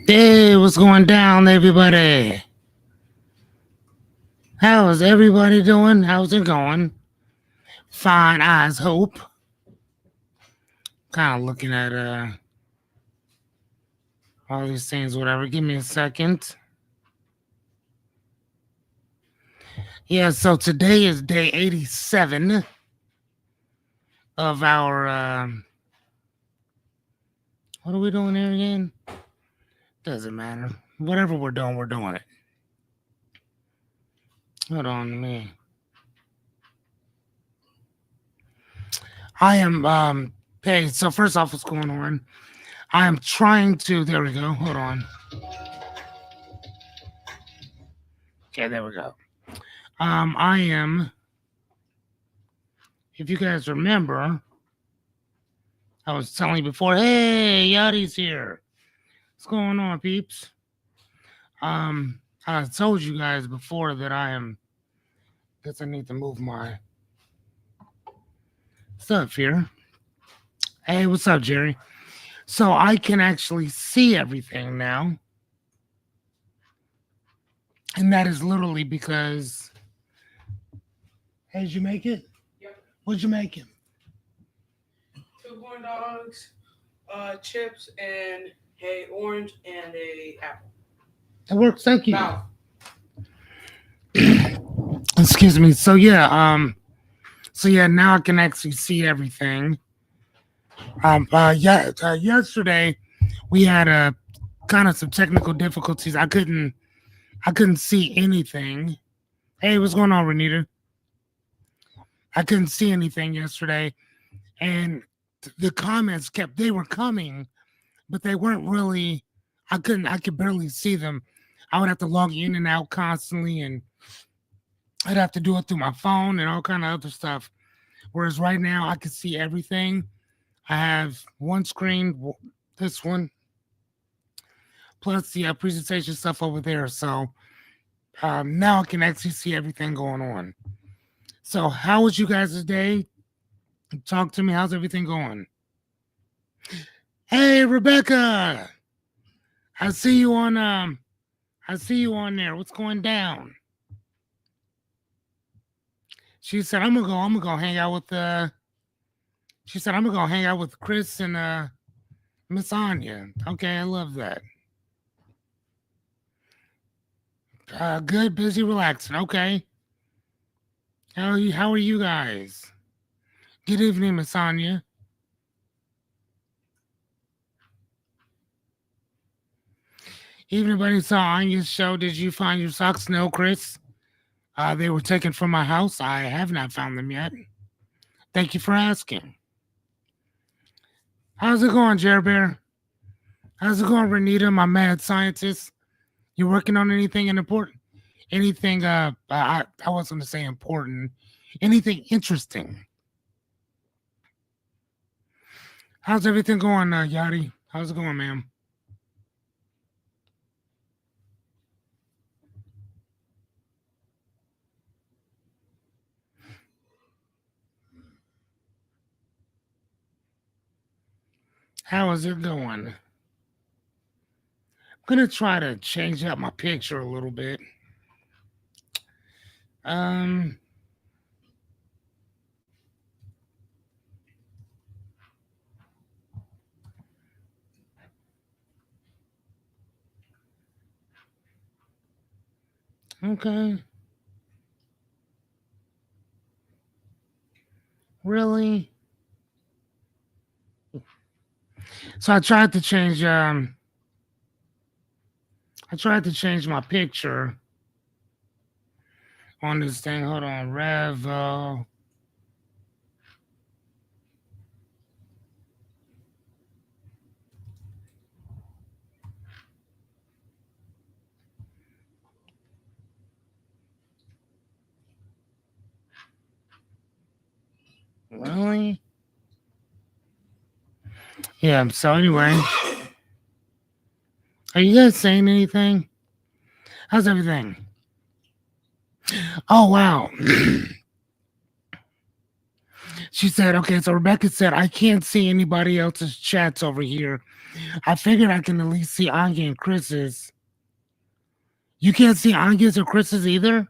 Hey, what's going down, everybody? How is everybody doing? How's it going? Fine as hope. Kind of looking at all these things, whatever. Give me a second. Yeah, so today is day 87 of our what are we doing here again? Doesn't matter. Whatever we're doing it. Hold on, me. I am hey, so first off, what's going on? I am trying to there we go. Hold on. Okay, there we go. I am, if you guys remember, I was telling you before, hey, Yachty's here. What's going on, peeps? I told you guys before that guess I need to move my stuff here. Hey, what's up, Jerry? So I can actually see everything now. And that is literally because, hey, did you make it? Yep. What'd you make it? 2 corn dogs, chips, and a orange and a apple. It works, thank you. Now, Excuse me. So yeah, now I can actually see everything. Yesterday we had kind of some technical difficulties. I couldn't see anything. Hey, what's going on, Renita? I couldn't see anything yesterday, and the comments they were coming, but they weren't really. I could barely see them. I would have to log in and out constantly, and I'd have to do it through my phone and all kind of other stuff. Whereas right now, I can see everything. I have one screen, this one, plus the presentation stuff over there. So now I can actually see everything going on. So how was you guys' day? Talk to me. How's everything going? Hey, Rebecca. I see you on I see you on there. What's going down? She said I'm gonna go hang out with she said I'm gonna go hang out with Chris and Miss Anya. Okay, I love that. Good, busy, relaxing. Okay. How are you guys? Good evening, Miss Anya. Even if anybody saw Anya's show, did you find your socks? No, Chris. They were taken from my house. I have not found them yet. Thank you for asking. How's it going, Jerry Bear? How's it going, Renita, my mad scientist? You working on anything important? Anything, I wasn't going to say important. Anything interesting? How's everything going, Yachty? How's it going, ma'am? How is it going? I'm going to try to change up my picture a little bit. Um, okay. Really? So I tried to change my picture on this thing. Hold on, Revo. Really? Yeah, so anyway. Are you guys saying anything? How's everything? Oh wow. She said, okay, so Rebecca said, I can't see anybody else's chats over here. I figured I can at least see Anya and Chris's. You can't see Anya's or Chris's either?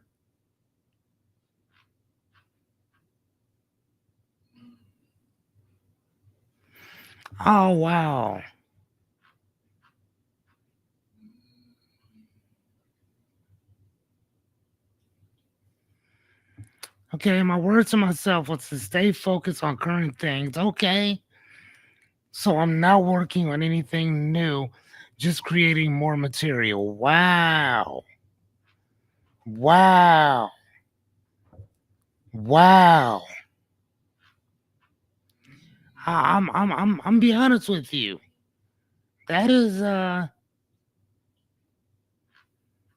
Oh, wow. Okay, my word to myself was to stay focused on current things. Okay. So I'm not working on anything new, just creating more material. Wow. Wow. Wow. I'm be honest with you. That is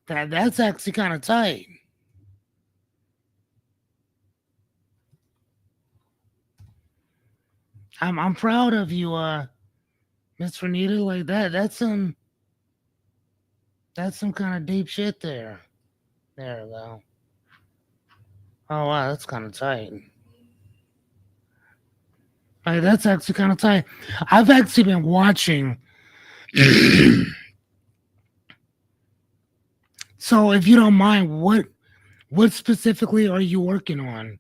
that's actually kind of tight. I'm proud of you, Miss Renita. Like that's some kind of deep shit there. There though. Oh wow, that's kind of tight. Like that's actually kind of tight. I've actually been watching. So if you don't mind, what specifically are you working on,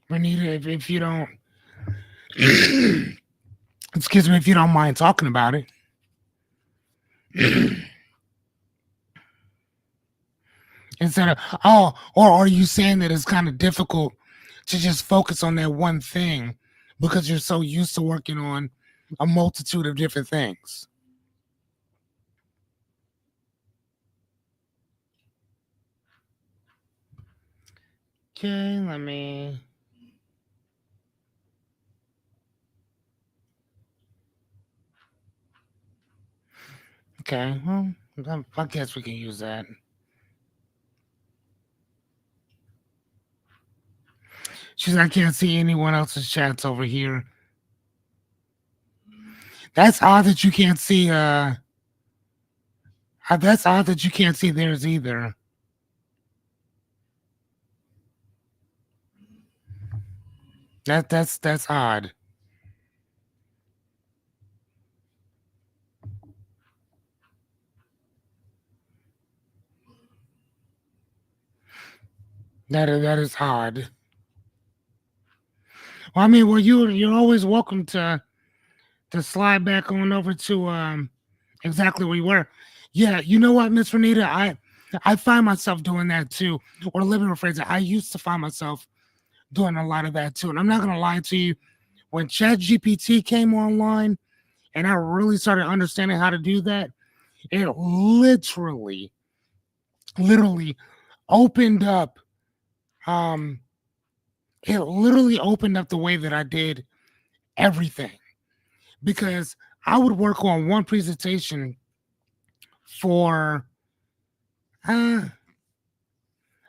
Renita? If you don't, excuse me, if you don't mind talking about it. Instead of or are you saying that it's kind of difficult to just focus on that one thing because you're so used to working on a multitude of different things? Okay, let me. Okay, well, I guess we can use that. She's I can't see anyone else's chats over here. That's odd that you can't see. That's odd that you can't see theirs either. That's odd. That is odd. Well, I mean, well, you're always welcome to slide back on over to exactly where you were. Yeah, you know what, Miss Renita, I find myself doing that too. Or let me rephrase it. I used to find myself doing a lot of that too. And I'm not gonna lie to you, when ChatGPT came online and I really started understanding how to do that, it literally opened up um it literally opened up the way that I did everything because I would work on one presentation for uh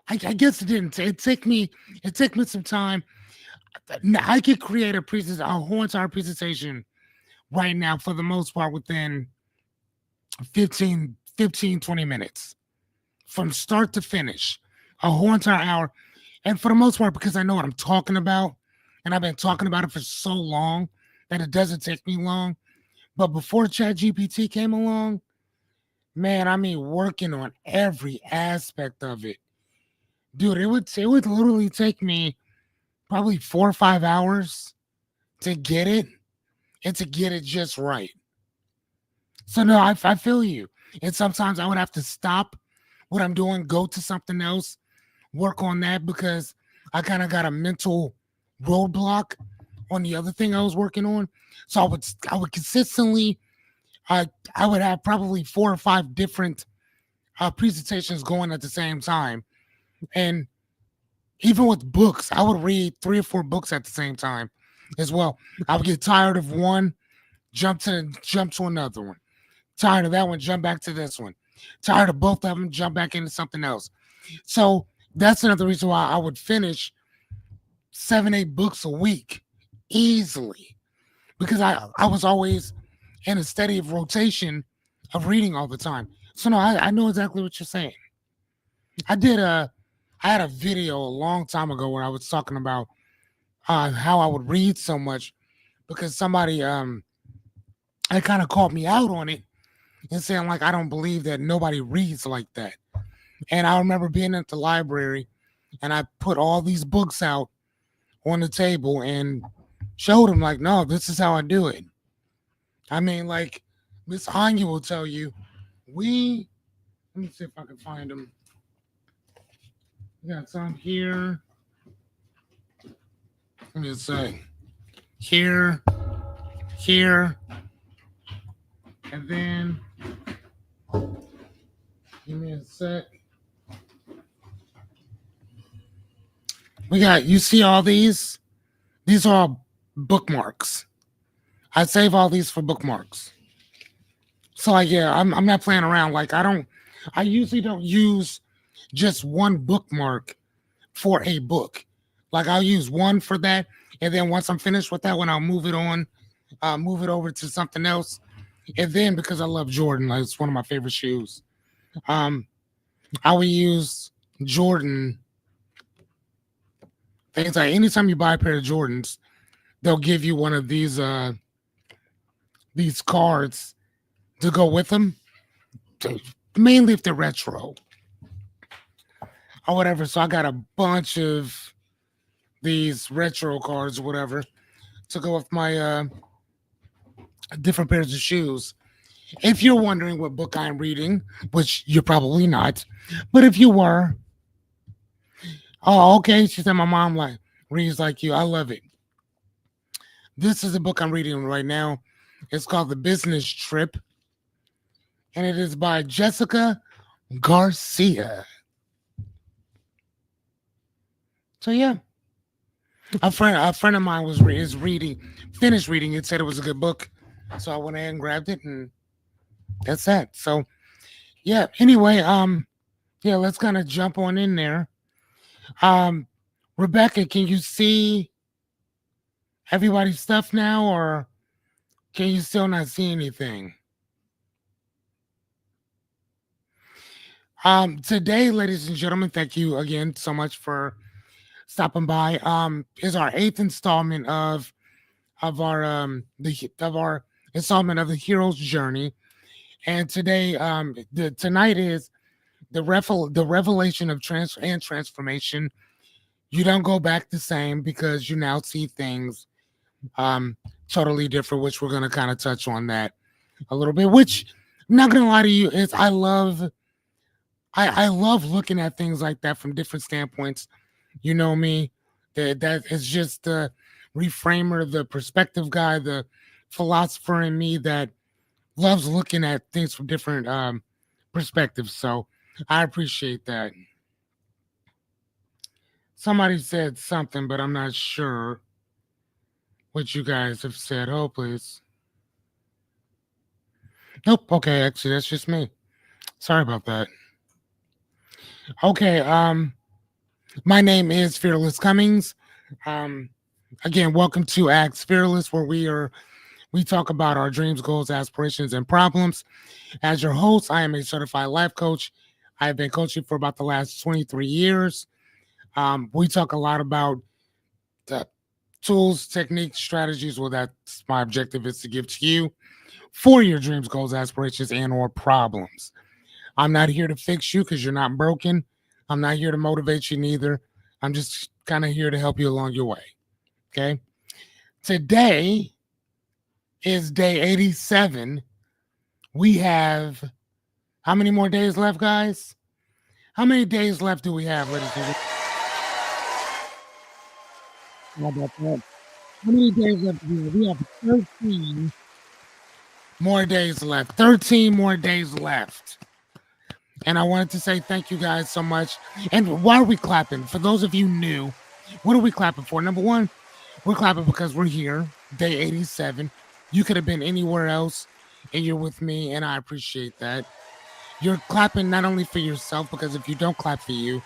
I guess it didn't. It took me some time. I could create a whole entire presentation right now for the most part within 20 minutes from start to finish, a whole entire hour. And for the most part, because I know what I'm talking about, and I've been talking about it for so long that it doesn't take me long. But before ChatGPT came along, man, I mean, working on every aspect of it, dude, it would literally take me probably 4 or 5 hours to get it and to get it just right. So no, I feel you. And sometimes I would have to stop what I'm doing, go to something else, work on that because I kind of got a mental roadblock on the other thing I was working on. So I would consistently I would have probably 4 or 5 different presentations going at the same time. And even with books, I would read 3 or 4 books at the same time as well. I would get tired of one, jump to another one. Tired of that one, jump back to this one. Tired of both of them, jump back into something else. So that's another reason why I would finish 7, 8 books a week easily because I was always in a steady of rotation of reading all the time. So no, I know exactly what you're saying. I did I had a video a long time ago where I was talking about how I would read so much because somebody I kind of called me out on it and saying like I don't believe that nobody reads like that. And I remember being at the library and I put all these books out on the table and showed him like, no, this is how I do it. I mean, like Miss Anya will tell you, we let me see if I can find them. We got some here. Let me just say here, here, and then give me a sec. We got you see all these? These are all bookmarks. I save all these for bookmarks. So like yeah, I'm not playing around. Like I usually don't use just one bookmark for a book. Like I'll use one for that, and then once I'm finished with that one, I'll move it on, move it over to something else. And then because I love Jordan, like it's one of my favorite shoes. Um, I will use Jordan things like anytime you buy a pair of Jordans, they'll give you one of these cards to go with them, mainly if they're retro or whatever. So I got a bunch of these retro cards or whatever to go with my different pairs of shoes. If you're wondering what book I'm reading, which you're probably not, but if you were, oh, okay. She said my mom like reads like you. I love it. This is a book I'm reading right now. It's called The Business Trip, and it is by Jessica Garcia. So yeah, a friend of mine is reading, finished reading it, said it was a good book, so I went ahead and grabbed it, and that's that. So yeah. Anyway, yeah, let's kind of jump on in there. Um, Rebecca, can you see everybody's stuff now, or can you still not see anything? Today, ladies and gentlemen, thank you again so much for stopping by. Is our eighth installment of our of our installment of the hero's journey, and today, tonight is the revelation of transformation. You don't go back the same because you now see things um totally different, which we're gonna kind of touch on that a little bit. Which I'm not gonna lie to you, is I love looking at things like that from different standpoints. You know me, that is just the reframer, the perspective guy, the philosopher in me that loves looking at things from different perspectives. So I appreciate that. Somebody said something, but I'm not sure what you guys have said. Oh, please. Nope. Okay, actually, that's just me. Sorry about that. Okay. My name is Fearless Cummings. Um, Again, welcome to Acts Fearless, where we talk about our dreams, goals, aspirations, and problems. As your host, I am a certified life coach. I have been coaching for about the last 23 years. We talk a lot about the tools, techniques, strategies. Well, that's my objective is to give to you for your dreams, goals, aspirations, and or problems. I'm not here to fix you because you're not broken. I'm not here to motivate you neither. I'm just kind of here to help you along your way. Okay. Today is day 87. We have how many more days left, guys? How many days left do we have, ladies and gentlemen? How about that? How many days left do we have? We have 13 more days left. 13 more days left. And I wanted to say thank you guys so much. And why are we clapping? For those of you new, what are we clapping for? Number one, we're clapping because we're here, day 87. You could have been anywhere else, and you're with me, and I appreciate that. You're clapping not only for yourself, because if you don't clap for you,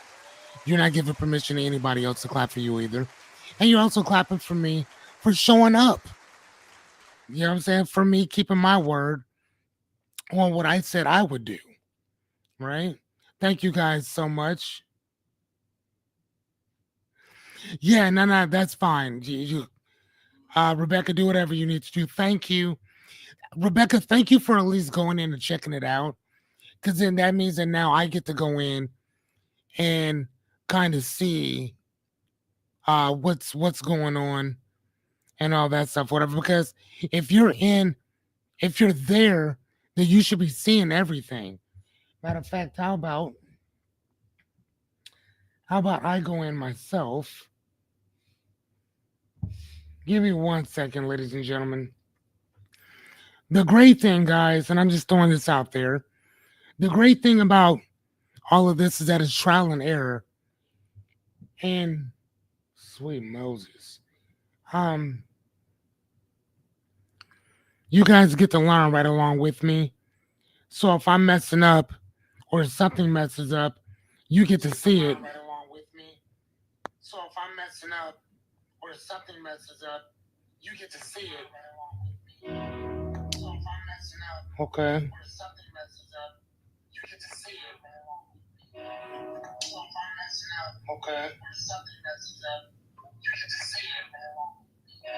you're not giving permission to anybody else to clap for you either. And you're also clapping for me for showing up. You know what I'm saying? For me keeping my word on what I said I would do. Right? Thank you guys so much. Yeah, no, that's fine. Rebecca, do whatever you need to do. Thank you, Rebecca. Thank you for at least going in and checking it out, because then that means that now I get to go in and kind of see what's going on and all that stuff, whatever. Because if you're in, if you're there, then you should be seeing everything. Matter of fact, how about I go in myself? Give me 1 second, ladies and gentlemen. The great thing, guys, and I'm just throwing this out there. The great thing about all of this is that it's trial and error. And sweet Moses, um, you guys get to learn right along with me. So if I'm messing up or something messes up, you get to see it. Right along with me. So if I'm messing up or something messes up, you get to see it. Right along with me. So if I'm messing up, okay, or something messes up, you get to see it. Right along with me. So if I'm messing up, okay, or something messes up, you get to see it. Right along with me.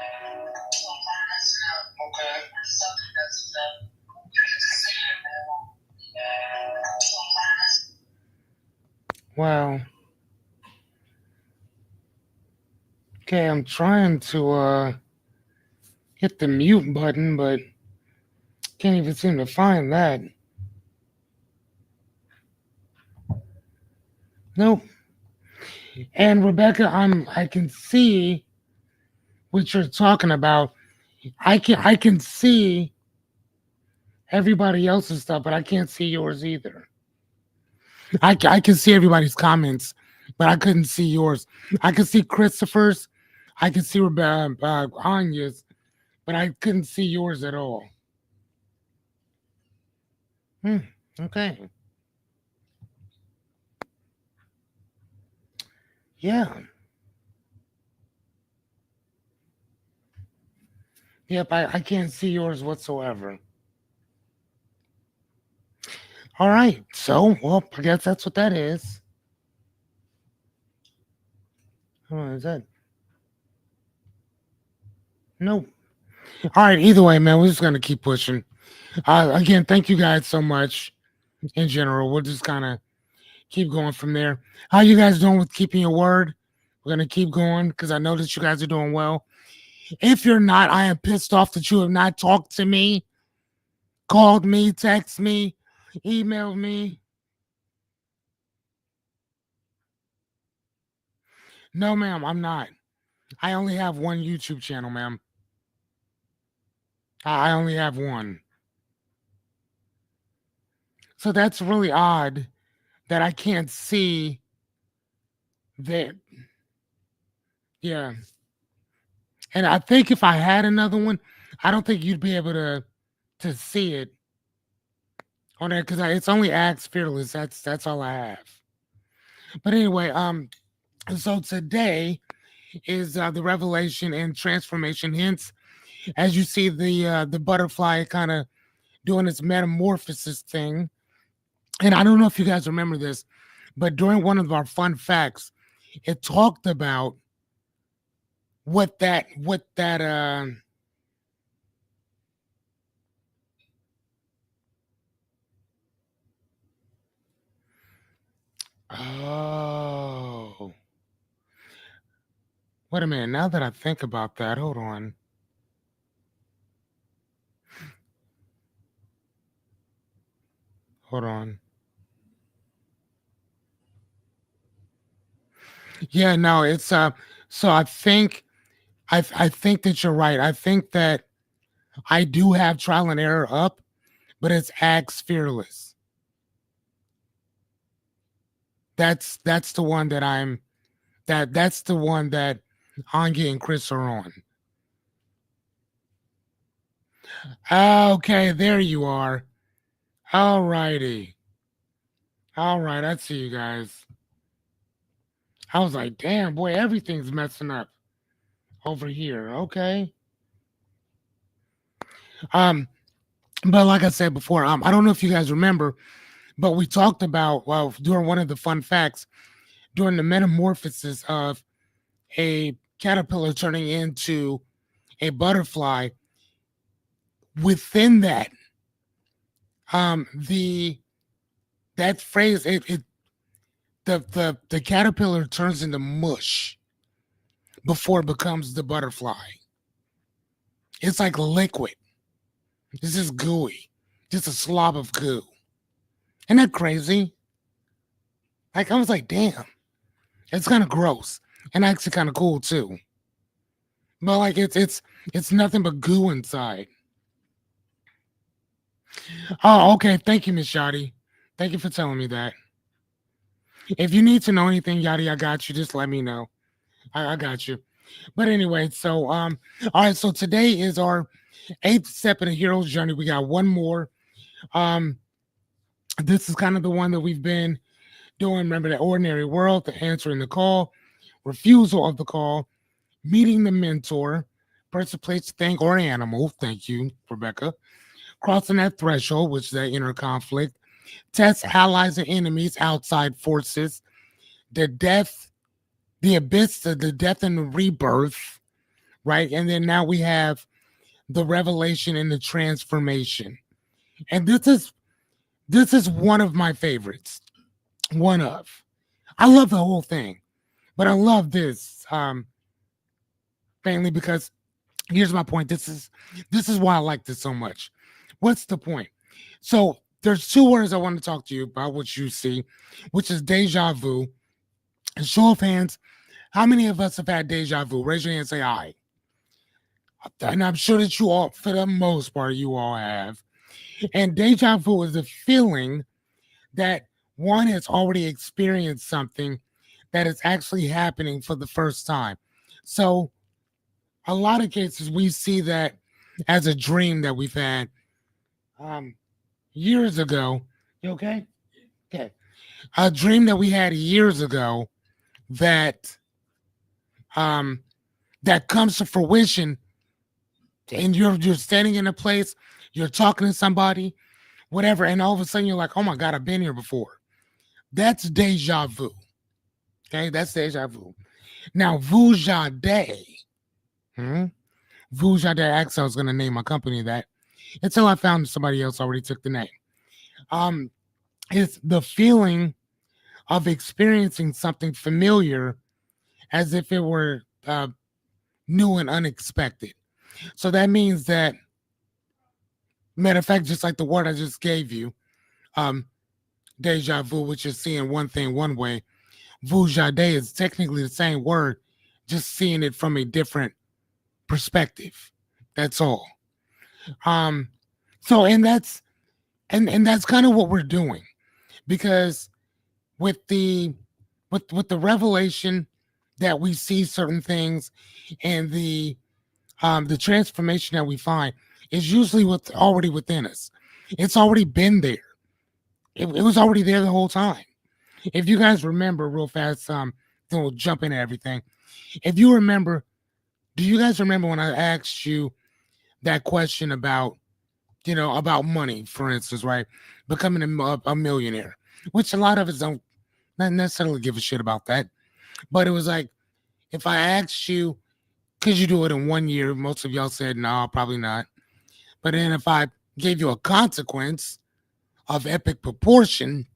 So if I'm messing up, okay, or something messes up, you get to see it. Right along with me. So if I'm messing. Wow. Okay, I'm trying to hit the mute button, but can't even seem to find that. Nope. And Rebecca, I can see what you're talking about. I can see everybody else's stuff, but I can't see yours either. I can see everybody's comments, but I couldn't see yours. I could see Christopher's, I could see Anya's, but I couldn't see yours at all. Hmm. Okay. Yeah. Yep. I can't see yours whatsoever. All right. So, well, I guess that's what that is. Oh, is that? Nope. All right. Either way, man, we're just gonna keep pushing. Again, thank you guys so much. In general, we'll just kind of keep going from there. How you guys doing with keeping your word? We're gonna keep going because I know that you guys are doing well. If you're not, I am pissed off that you have not talked to me, called me, text me, emailed me. No, ma'am, I'm not. I only have one YouTube channel, ma'am. I only have one. So that's really odd that I can't see that. Yeah. And I think if I had another one, I don't think you'd be able to see it on there because it's only Axe Fearless. That's all I have. But anyway, so today is the revelation and transformation hints. As you see the butterfly kind of doing its metamorphosis thing. And I don't know if you guys remember this, but during one of our fun facts, it talked about what that oh, wait a minute. Now that I think about that, hold on. Hold on. Yeah, no, it's so I think that you're right. I think that I do have trial and error up, but it's Axe Fearless. That's the one that that's the one that Anya and Chris are on. Okay, there you are. All righty. All right, I see you guys. I was like, damn, boy, everything's messing up over here. Okay. Um, but like I said before, I don't know if you guys remember, but we talked about, well, during one of the fun facts, during the metamorphosis of a caterpillar turning into a butterfly, within that, the that phrase, it the caterpillar turns into mush before it becomes the butterfly. It's like liquid. It's just gooey, just a slob of goo. Isn't that crazy? Like, I was like, damn, it's kind of gross and actually kind of cool too. But like, it's nothing but goo inside. Oh, okay. Thank you, Miss Yachty. Thank you for telling me that. If you need to know anything, Yachty, I got you. Just let me know. I got you. But anyway, so all right. So today is our eighth step in the hero's journey. We got one more. Um, this is kind of the one that we've been doing. Remember, the ordinary world, the answering the call, refusal of the call, meeting the mentor, person, place, thing, or animal. Thank you, Rebecca. Crossing that threshold, which is that inner conflict. Test allies and enemies, outside forces. The death, the abyss, the death and the rebirth, right? And then now we have the revelation and the transformation. And this is one of my favorites. One of. I love the whole thing, but I love this mainly because here's my point. This is why I like this so much. What's the point? So there's two words I want to talk to you about, which you see, which is deja vu. And show of hands, how many of us have had deja vu? Raise your hand and say I. And I'm sure that you all, for the most part, you all have. And deja vu is a feeling that one has already experienced something that is actually happening for the first time. So a lot of cases we see that as a dream that we've had um, years ago. You okay? Okay. A dream that we had years ago that um, that comes to fruition, and you're standing in a place, you're talking to somebody, whatever, and all of a sudden you're like, oh my god, I've been here before. That's deja vu. Okay, that's deja vu. Now, Vujade. Hmm? Vujade, actually, I was going to name my company that until I found somebody else already took the name. Um, it's the feeling of experiencing something familiar as if it were new and unexpected. So that means that, matter of fact, just like the word I just gave you, um, deja vu, which is seeing one thing one way, Vujade is technically the same word, just seeing it from a different perspective. That's all. Um, so and that's kind of what we're doing because with the with the revelation that we see certain things and the transformation that we find is usually what's already within us. It's already been there. It was already there the whole time. If you guys remember real fast, then we'll jump into everything. If you remember, do you guys remember when I asked you that question about, about money, for instance, right? Becoming a millionaire, which a lot of us don't not necessarily give a shit about that. But it was like, if I asked you, could you do it in 1 year? Most of y'all said, no, probably not. But then if I gave you a consequence of epic proportion,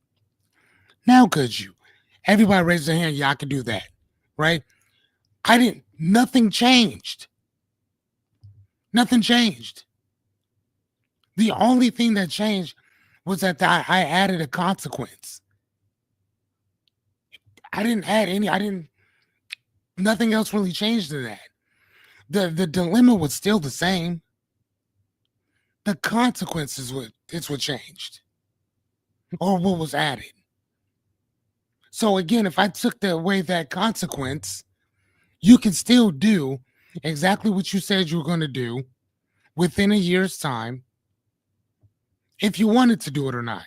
now could you? Everybody raised their hand, yeah, I could do that, right? Nothing changed. Nothing changed. The only thing that changed was that I added a consequence. Nothing else really changed to that. The dilemma was still the same. The consequences it's what changed or what was added. So again, if I took away that consequence, you can still do exactly what you said you were going to do within a year's time if you wanted to do it or not.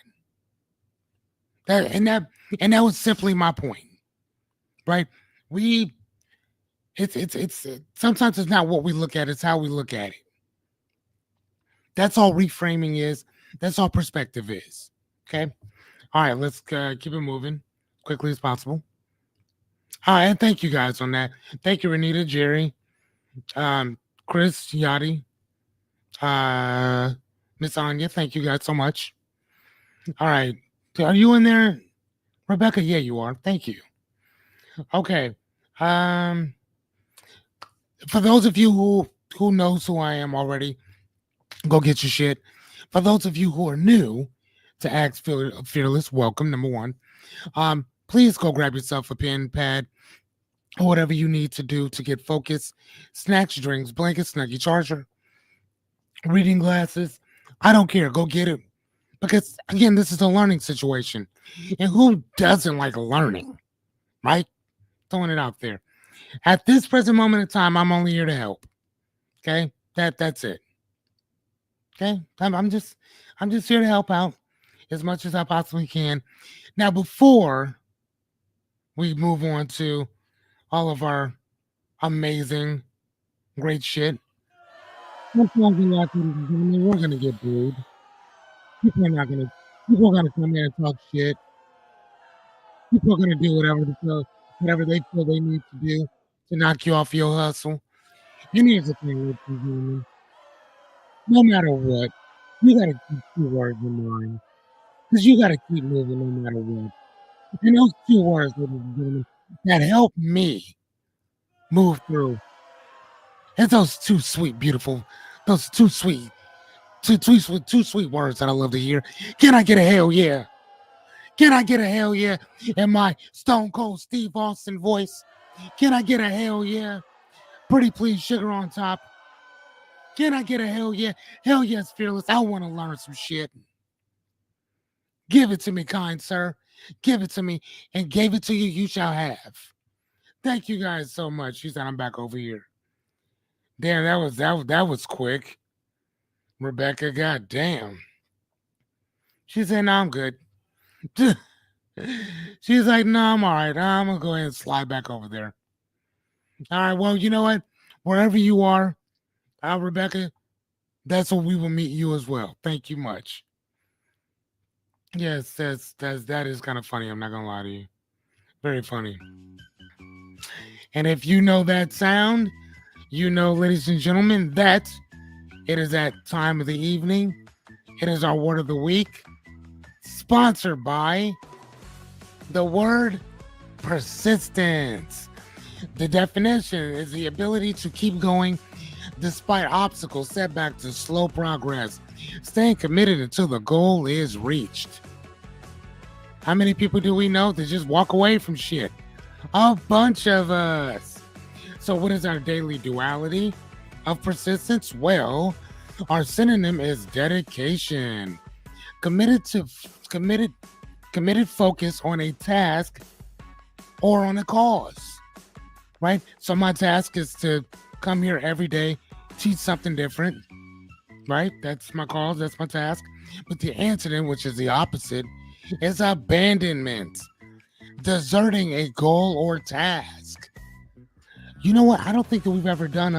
That was simply my point, right? We it's sometimes it's not what we look at, it's how we look at it. That's all reframing is. That's all perspective is. Okay. All right, let's keep it moving quickly as possible. And thank you guys on that. Thank you, Renita, Jerry, um, Chris, Yadi, uh, Miss Anya. Thank you guys so much. All right. Are you in there, Rebecca? Yeah, you are. Thank you. Okay. Um, for those of you who knows who I am already, go get your shit. For those of you who are new to Act Fearless, welcome. Number one. Please go grab yourself a pen, pad, or whatever you need to do to get focused. Snacks, drinks, blankets, snuggie charger, reading glasses. I don't care. Go get it. Because again, this is a learning situation. And who doesn't like learning? Right? Throwing it out there. At this present moment in time, I'm only here to help. Okay? That's it. Okay? I'm just here to help out as much as I possibly can. Now, before we move on to all of our amazing, great shit, sometimes in life, we're gonna get booed. People are not gonna. People are gonna come in and talk shit. People are gonna do whatever they feel they need to do to knock you off your hustle. And here's the thing, ladies and gentlemen, no matter what, you gotta keep two words in mind. Because you gotta keep moving no matter what. And those two words, ladies and gentlemen, that help me move through. And those two sweet, beautiful, those two sweet words that I love to hear. Can I get a hell yeah? Can I get a hell yeah in my Stone Cold Steve Austin voice? Can I get a hell yeah? Pretty please, sugar on top. Can I get a hell yeah? Hell yes, fearless. I want to learn some shit. Give it to me, kind sir. Give it to me, and gave it to you, you shall have. Thank you guys so much. She said, I'm back over here. Damn, that was quick. Rebecca, goddamn. She said, no, I'm good. She's like, no, I'm all right. I'm going to go ahead and slide back over there. All right, well, you know what? Wherever you are, Rebecca, that's where we will meet you as well. Thank you much. Yes, that is kind of funny. I'm not gonna lie to you. Very funny. And if you know that sound, you know, ladies and gentlemen, that it is that time of the evening. It is our word of the week, sponsored by the word persistence. The definition is the ability to keep going despite obstacles, setbacks, and slow progress, staying committed until the goal is reached. How many people do we know that just walk away from shit? A bunch of us. So, what is our daily duality of persistence? Well, our synonym is dedication. Committed focus on a task or on a cause. Right? So my task is to come here every day, teach something different. Right? That's my cause, that's my task. But the antidote, which is the opposite, is abandonment. Deserting a goal or task. You know what? I don't think that we've ever done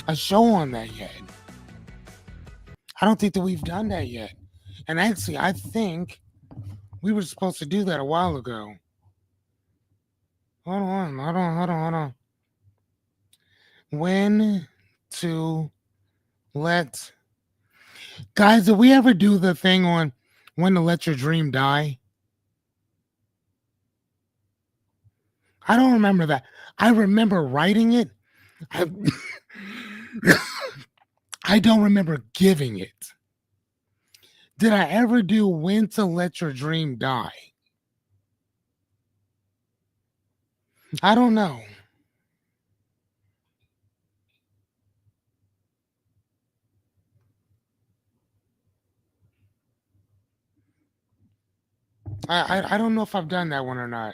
a show on that yet. I don't think that we've done that yet. And actually, I think we were supposed to do that a while ago. Hold on. When to let. Guys, did we ever do the thing on when to let your dream die? I don't remember that. I remember writing it. I don't remember giving it. Did I ever do when to let your dream die? I don't know. I don't know if I've done that one or not.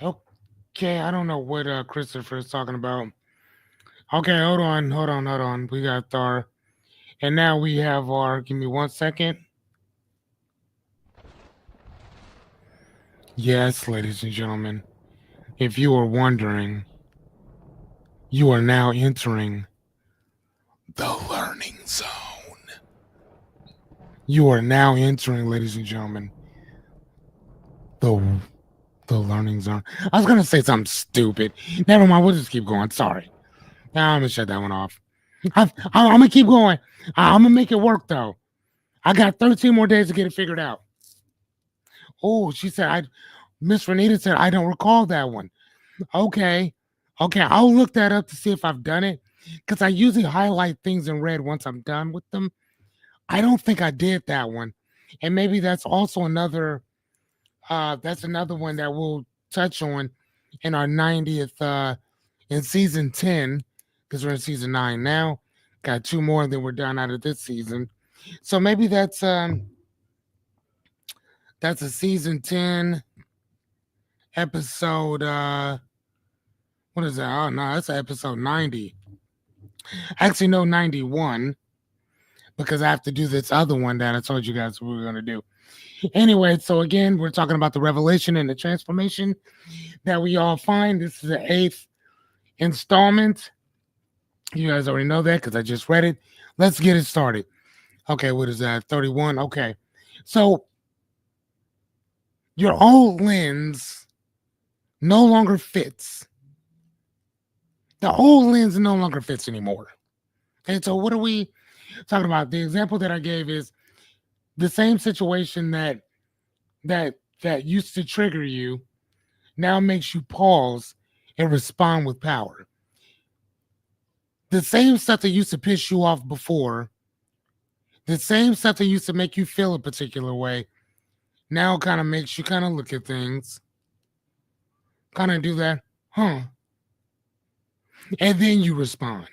Okay, I don't know what Christopher is talking about. Okay, hold on. We got our, and now we have our. Give me 1 second. Yes, ladies and gentlemen, if you are wondering, you are now entering The learning zone. You are now entering, ladies and gentlemen, the the learning zone. I was gonna say something stupid. Never mind. We'll just keep going. Sorry. Now I'm gonna shut that one off. I'm gonna keep going. I'm gonna make it work though. I got 13 more days to get it figured out. Oh, she said Miss Renita said I don't recall that one. Okay. Okay, I'll look that up to see if I've done it. Because I usually highlight things in red once I'm done with them. I don't think I did that one. And maybe that's also another one that we'll touch on in our 90th in season 10, because we're in season 9 now. Got two more and then we're done out of this season. So maybe that's a season 10 episode what is that? Oh no, that's episode 90. Actually no, 91, because I have to do this other one that I told you guys we were going to do. Anyway, so again, we're talking about the revelation and the transformation that we all find. This is the 8th installment. You guys already know that because I just read it. Let's get it started. Okay, what is that? 31. Okay. So your old lens no longer fits. The old lens no longer fits anymore. And so what are we talking about? The example that I gave is the same situation that used to trigger you now makes you pause and respond with power. The same stuff that used to piss you off before, the same stuff that used to make you feel a particular way, now kind of makes you kind of look at things, kind of do that, huh? And then you respond.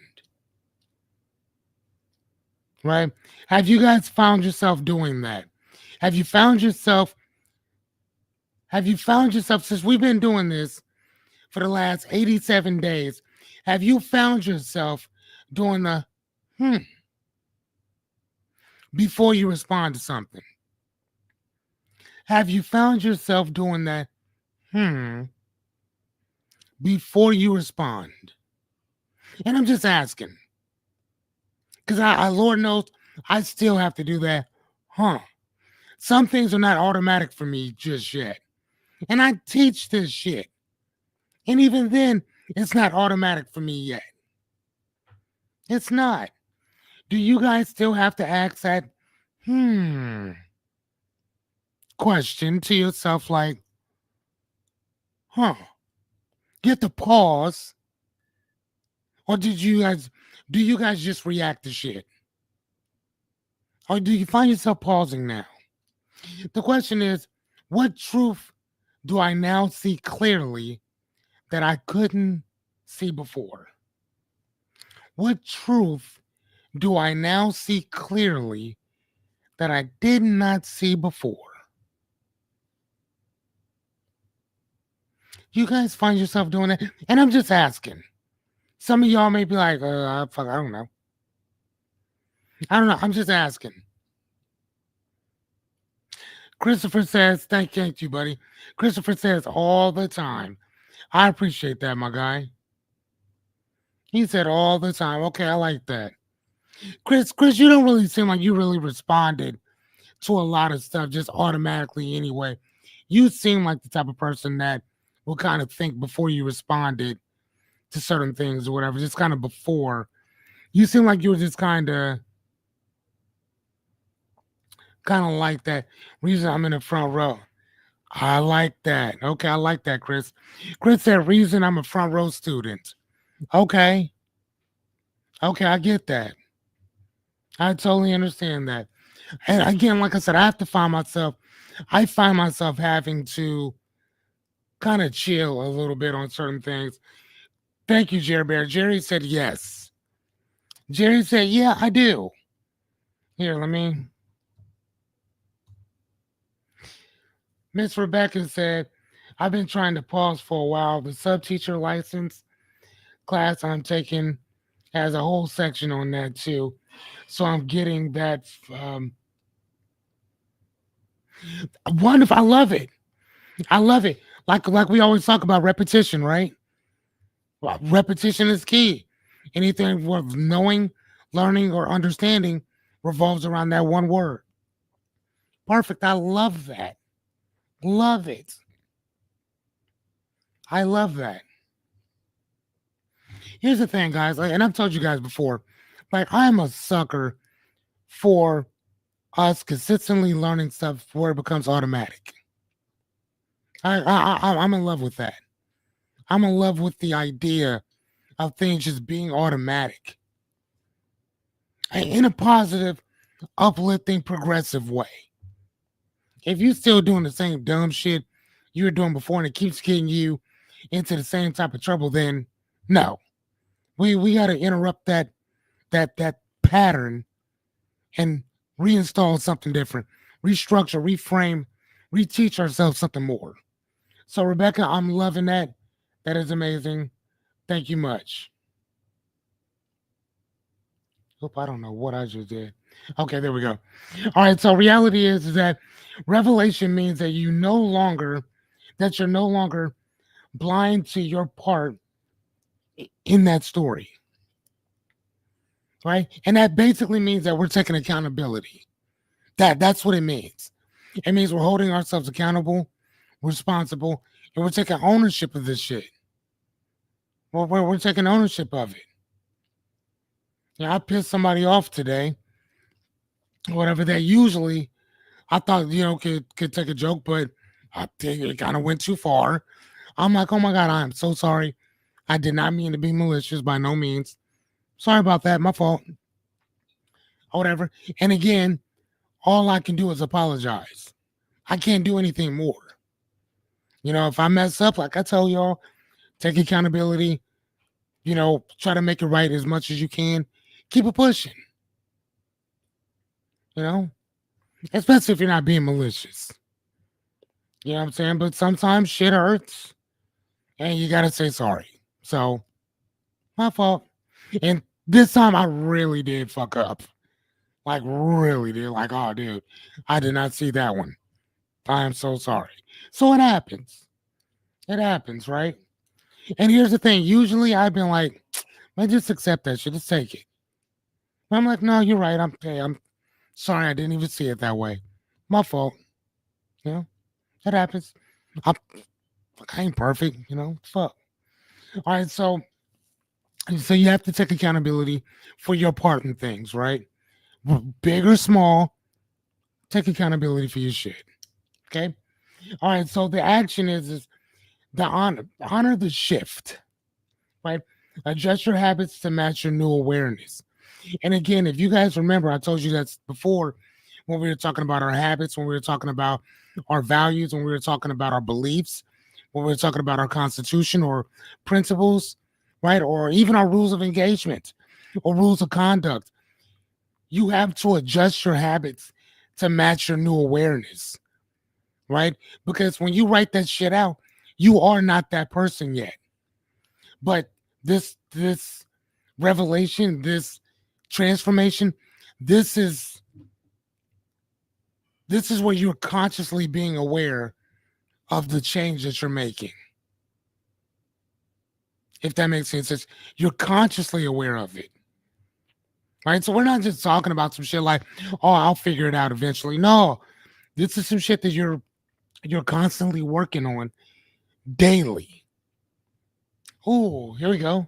Right? Have you guys found yourself doing that? Have you found yourself since we've been doing this for the last 87 days? Have you found yourself doing the before you respond to something? Have you found yourself doing that before you respond? And I'm just asking. Because I, Lord knows, I still have to do that. Some things are not automatic for me just yet. And I teach this shit. And even then, it's not automatic for me yet. It's not. Do you guys still have to ask that question to yourself like, get the pause? Or do you guys just react to shit? Or do you find yourself pausing now? The question is, what truth do I now see clearly that I couldn't see before? What truth do I now see clearly that I did not see before? You guys find yourself doing that? And I'm just asking. Some of y'all may be like, I don't know. I don't know. I'm just asking. Christopher says, thank you, buddy. Christopher says all the time. I appreciate that, my guy. He said all the time. Okay, I like that. Chris, you don't really seem like you really responded to a lot of stuff just automatically anyway. You seem like the type of person that will kind of think before you responded to certain things or whatever, just kind of before. You seem like you were just kind of like that. Reason I'm in the front row. I like that. Okay, I like that, Chris. Chris said, reason I'm a front row student. Okay. Okay, I get that. I totally understand that. And again, like I said, I find myself having to kind of chill a little bit on certain things. Thank you, Jerry Bear. Jerry said yes. Jerry said, yeah, I do. Here, let me. Miss Rebecca said, I've been trying to pause for a while. The sub-teacher license class I'm taking has a whole section on that too. So I'm getting that. Wonderful. I love it. I love it. Like we always talk about repetition, right? Well, repetition is key. Anything worth knowing, learning, or understanding revolves around that one word. Perfect. I love that. Love it. I love that. Here's the thing, guys, and I've told you guys before, like I'm a sucker for us consistently learning stuff where it becomes automatic. I'm in love with that. I'm in love with the idea of things just being automatic in a positive, uplifting, progressive way. If you're still doing the same dumb shit you were doing before and it keeps getting you into the same type of trouble, then no. We got to interrupt that pattern and reinstall something different, restructure, reframe, reteach ourselves something more. So Rebecca, I'm loving that. That is amazing. Thank you much. Hope I don't know what I just did. Okay, there we go. All right, so reality is that revelation means that you're no longer blind to your part in that story. Right? And that basically means that we're taking accountability. That's what it means. It means we're holding ourselves accountable, responsible, and we're taking ownership of this shit. We're taking ownership of it. Yeah, I pissed somebody off today, whatever that usually I thought, could take a joke, but I think it kind of went too far. I'm like, oh my God, I am so sorry. I did not mean to be malicious by no means. Sorry about that. My fault. Whatever. And again, all I can do is apologize. I can't do anything more. If I mess up, like I tell y'all, take accountability, try to make it right as much as you can. Keep it pushing, you know, especially if you're not being malicious. You know what I'm saying? But sometimes shit hurts and you got to say sorry. So, my fault. And this time I really did fuck up. Like, really did. Like, oh, dude, I did not see that one. I am so sorry. So it happens. It happens, right? And here's the thing. Usually I've been like, man, just accept that shit. Just take it. But I'm like, no, you're right. I'm sorry. I didn't even see it that way. My fault. You know, that happens. I, I ain't perfect. Fuck. All right. So you have to take accountability for your part in things, right? Big or small, take accountability for your shit. Okay. All right. So the action is the honor the shift, right? Adjust your habits to match your new awareness. And again, if you guys remember, I told you that before when we were talking about our habits, when we were talking about our values, when we were talking about our beliefs, when we were talking about our constitution or principles, right? Or even our rules of engagement or rules of conduct. You have to adjust your habits to match your new awareness, right? Because when you write that shit out, you are not that person yet. But this revelation, this transformation, this is where you're consciously being aware of the change that you're making. If that makes sense, you're consciously aware of it. Right? So we're not just talking about some shit like, oh, I'll figure it out eventually. No, this is some shit that you're constantly working on daily. Oh, here we go.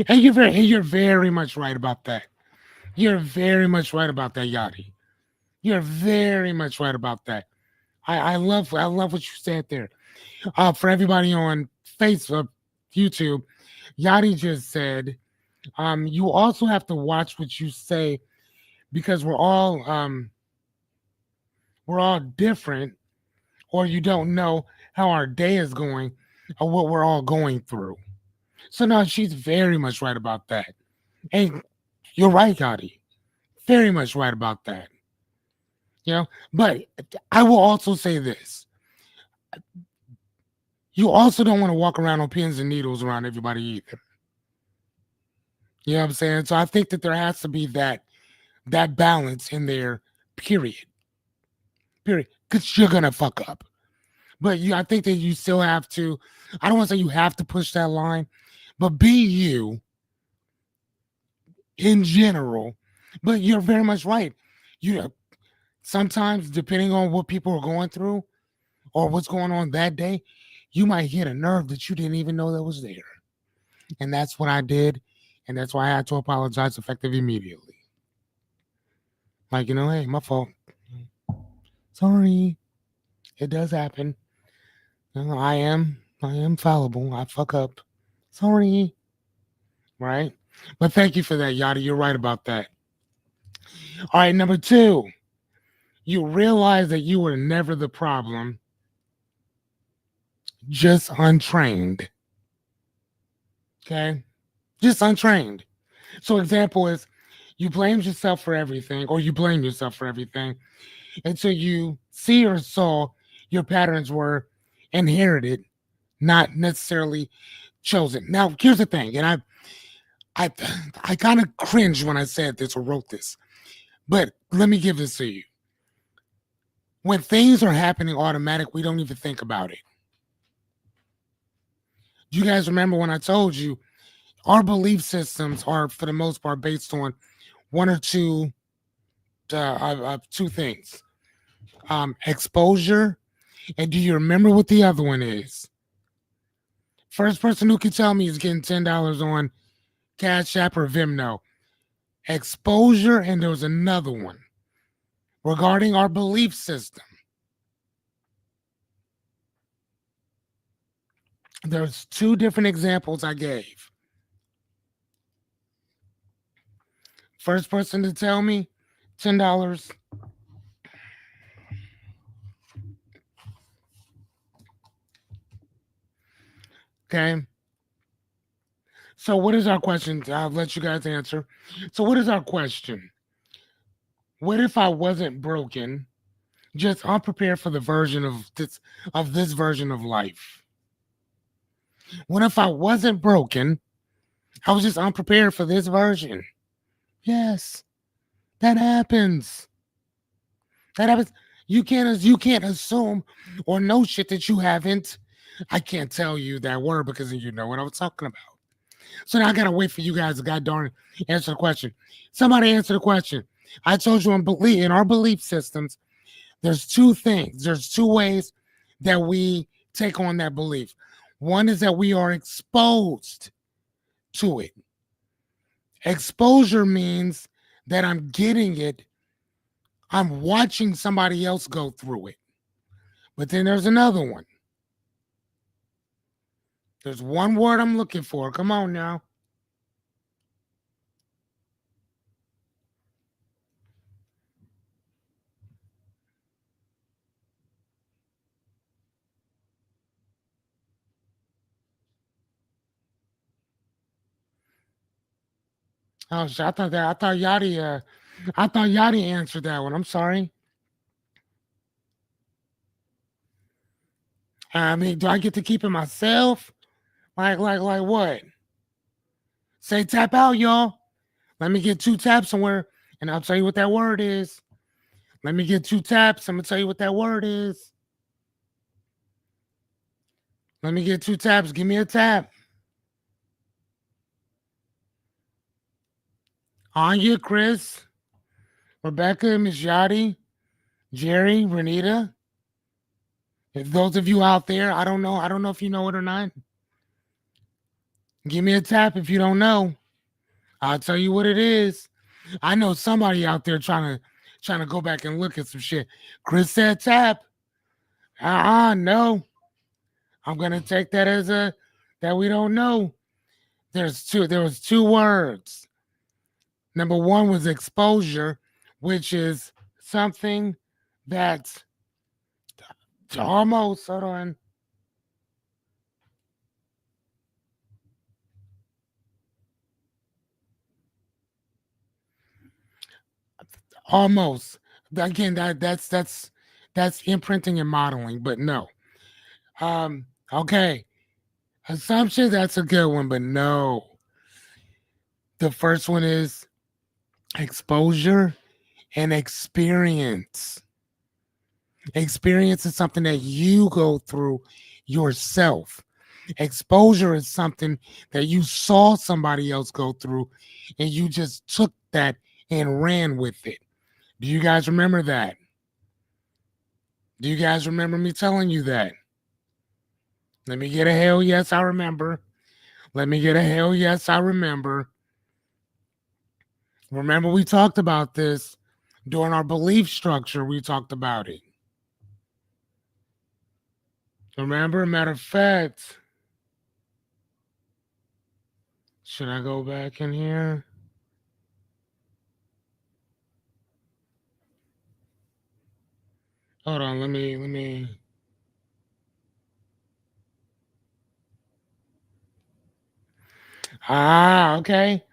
And you're very much right about that. You're very much right about that, Yachty. You're very much right about that. I love what you said there. For everybody on Facebook, YouTube, Yachty just said, you also have to watch what you say because we're all different, or you don't know how our day is going or what we're all going through. So no, she's very much right about that. And you're right, Yachty. Very much right about that. But I will also say this. You also don't want to walk around on pins and needles around everybody either. You know what I'm saying? So I think that there has to be that balance in there, period. Period. Because you're gonna fuck up. But I think that you still have to I don't want to say you have to push that line, but be you in general. But you're very much right. You know, sometimes depending on what people are going through or what's going on that day, you might hit a nerve that you didn't even know that was there. And that's what I did. And that's why I had to apologize effective immediately. Like, hey, my fault. Sorry. It does happen. I am fallible. I fuck up. Sorry. Right? But thank you for that, Yada. You're right about that. All right, number two, you realize that you were never the problem, just untrained. Okay? Just untrained. So example is you blamed yourself for everything, or you blame yourself for everything until you see or saw your patterns were inherited, not necessarily chosen. Now, here's the thing, and I I kind of cringed when I said this or wrote this, but let me give this to you. When things are happening automatic, we don't even think about it. You guys remember when I told you our belief systems are, for the most part, based on one or two things: exposure, and do you remember what the other one is? First person who can tell me is getting $10 on Cash App or Vimno. Exposure, and there was another one regarding our belief system. There's two different examples I gave. First person to tell me, $10. Okay. So what is our question? I'll let you guys answer. So what is our question? What if I wasn't broken, just unprepared for the version of this version of life? What if I wasn't broken? I was just unprepared for this version. Yes, that happens. That happens. You can't assume or know shit that you haven't. I can't tell you that word because you know what I was talking about. So now I gotta wait for you guys to god darn answer the question. Somebody answer the question. I told you in our belief systems, there's two things. There's two ways that we take on that belief. One is that we are exposed to it. Exposure means that I'm getting it. I'm watching somebody else go through it. But then there's another one. There's one word I'm looking for. Come on now. Oh shit, I thought Yachty answered that one. I'm sorry. I mean, do I get to keep it myself? Like what? Say tap out, y'all. Let me get two taps somewhere, and I'll tell you what that word is. Let me get two taps. I'm gonna tell you what that word is. Let me get two taps. Give me a tap. Anya, Chris, Rebecca, Miss Yachty, Jerry, Renita. If those of you out there, I don't know. I don't know if you know it or not. Give me a tap if you don't know. I'll tell you what it is. I know somebody out there trying to go back and look at some shit. Chris said tap. No. I'm gonna take that as that we don't know. There was two words. Number one was exposure, which is something that's almost, hold on. Almost. Again, that's imprinting and modeling, but no. Okay. Assumption, that's a good one, but no. The first one is exposure and experience. Experience is something that you go through yourself. Exposure is something that you saw somebody else go through and you just took that and ran with it. Do you guys remember that? Do you guys remember me telling you that? Let me get a hell yes, I remember. Let me get a hell yes, I remember. Remember, we talked about this during our belief structure. We talked about it. Remember, matter of fact, should I go back in here? Hold on, let me. Ah, okay.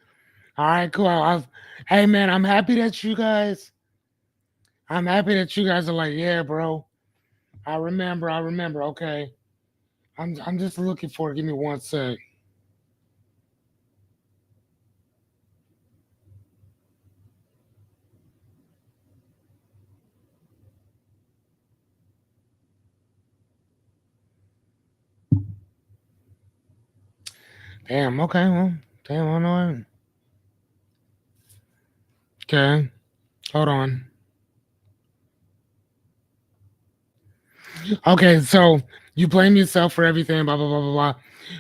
All right, cool. Hey, man, I'm happy that you guys. I'm happy that you guys are like, yeah, bro. I remember. I remember. Okay. I'm just looking for it. Give me one sec. Damn. Okay. Well. Damn. I know it. Okay. Hold on. Okay. So you blame yourself for everything. Blah blah blah blah blah.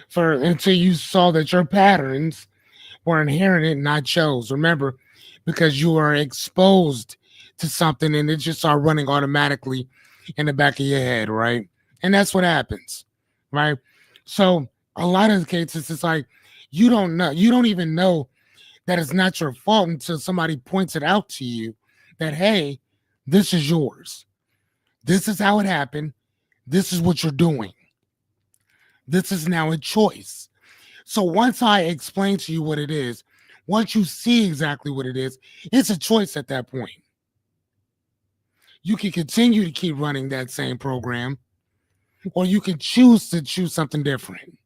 For until you saw that your patterns were inherited, not chose. Remember, because you are exposed to something and it just started running automatically in the back of your head, right? And that's what happens, right? So a lot of the cases, it's like you don't know, you don't even know that it's not your fault until somebody points it out to you that, hey, this is yours. This is how it happened. This is what you're doing. This is now a choice. So once I explain to you what it is, once you see exactly what it is, it's a choice at that point. You can continue to keep running that same program, or you can choose to choose something different.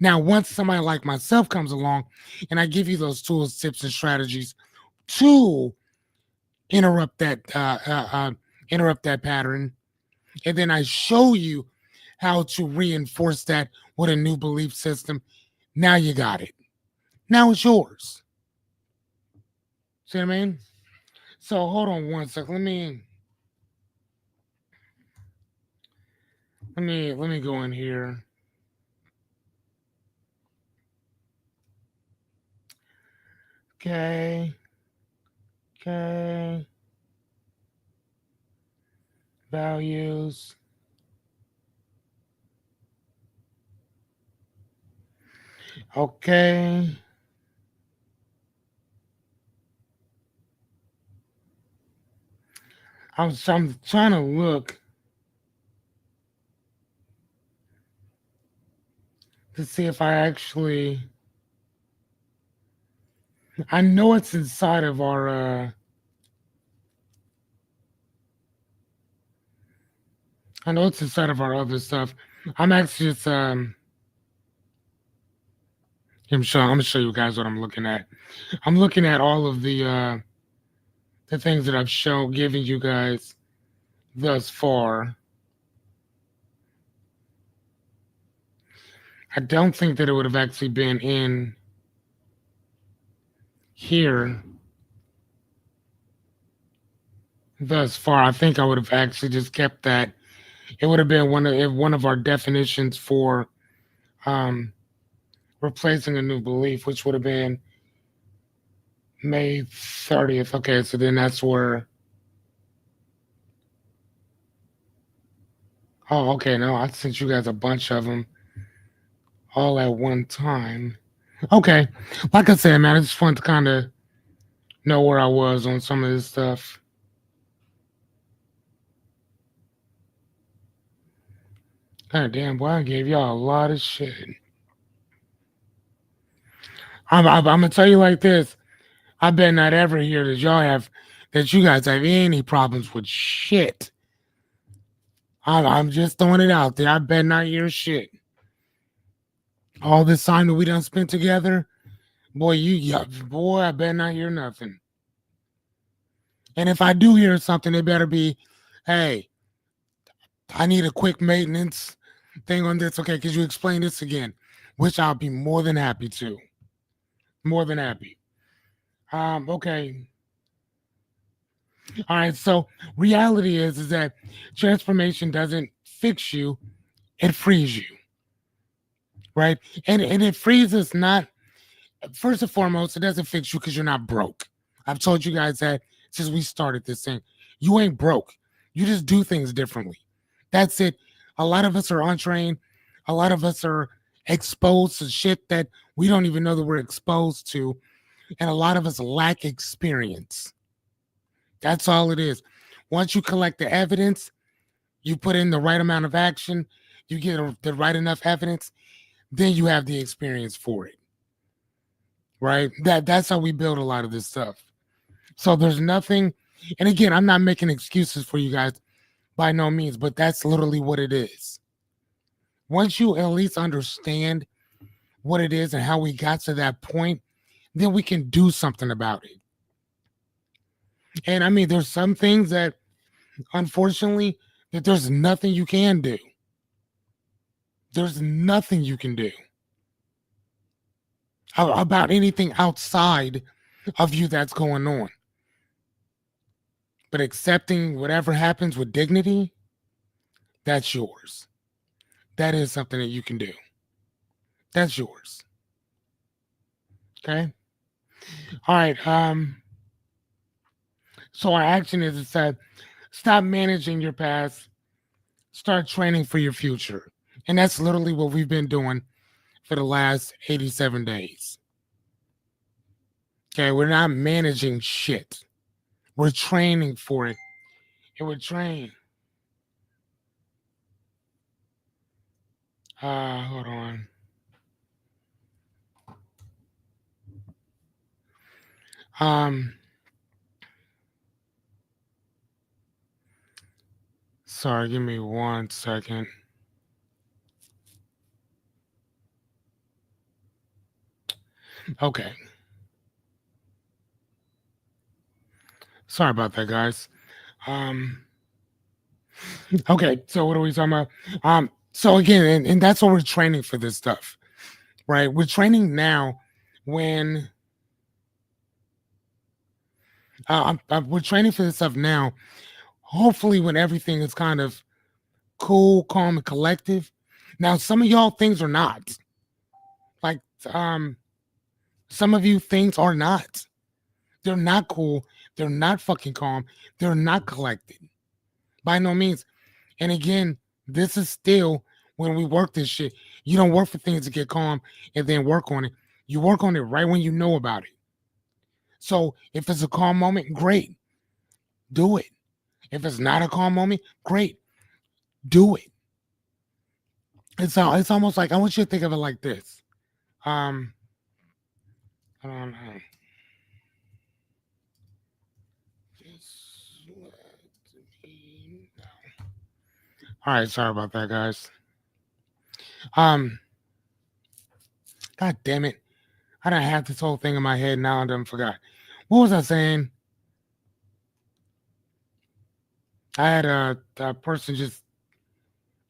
Now, once somebody like myself comes along and I give you those tools, tips, and strategies to interrupt that interrupt that pattern, and then I show you how to reinforce that with a new belief system, now you got it. Now it's yours. See what I mean? So hold on one sec. Let me go in here. Okay. Okay. Values. Okay. I'm trying to look to see if I actually I know it's inside of our I know it's inside of our other stuff. I'm actually just I'm gonna show you guys what I'm looking at. I'm looking at all of the things that I've shown giving you guys thus far. I don't think that it would have actually been in here thus far. I think I would have actually just kept that. It would have been one of our definitions for um, replacing a new belief, which would have been May 30th. Okay, so then that's where. Oh, okay. No, I sent you guys a bunch of them all at one time. Okay, like I said, man, I just wanted to kind of know where I was on some of this stuff. God damn, boy, I gave y'all a lot of shit. I'm gonna tell you like this. I bet not ever hear that you guys have any problems with shit. I'm just throwing it out there. I bet not hear shit. All this time that we done spent together, boy, boy, I bet not hear nothing. And if I do hear something, it better be, hey, I need a quick maintenance. thing on this. Okay, could you explain this again? Which I'll be more than happy to. More than happy. Okay. All right. So reality is that transformation doesn't fix you, it frees you, right? And it frees us not first and foremost, it doesn't fix you because you're not broke. I've told you guys that since we started this thing. You ain't broke. You just do things differently. That's it. A lot of us are untrained. A lot of us are exposed to shit that we don't even know that we're exposed to. And a lot of us lack experience. That's all it is. Once you collect the evidence, you put in the right amount of action, you get the right enough evidence, then you have the experience for it. Right? That's how we build a lot of this stuff. So there's nothing, and again, I'm not making excuses for you guys by no means, but that's literally what it is. Once you at least understand what it is and how we got to that point, then we can do something about it. And I mean, there's some things that unfortunately that there's nothing you can do. There's nothing you can do about anything outside of you that's going on. But accepting whatever happens with dignity, that's yours. That is something that you can do. That's yours. Okay? All right. So our action is it said stop managing your past, start training for your future. And that's literally what we've been doing for the last 87 days. Okay, we're not managing shit. We're training for it. And we're trained. Hold on. Sorry, give me 1 second. Okay. Sorry about that, guys. Okay, so what are we talking about? So again, and that's what we're training for this stuff, right? We're training now when we're training for this stuff now. Hopefully, when everything is kind of cool, calm, and collective. Now, some of y'all things are not. Like, some of you things are not. They're not cool. They're not fucking calm. They're not collected. By no means. And again, this is still when we work this shit. You don't work for things to get calm and then work on it. You work on it right when you know about it. So if it's a calm moment, great. Do it. If it's not a calm moment, great. Do it. It's almost like I want you to think of it like this. I don't know. Just let me know. All right, sorry about that, guys. Um, God damn it. I done have this whole thing in my head now. I done forgot. What was I saying? I had a person just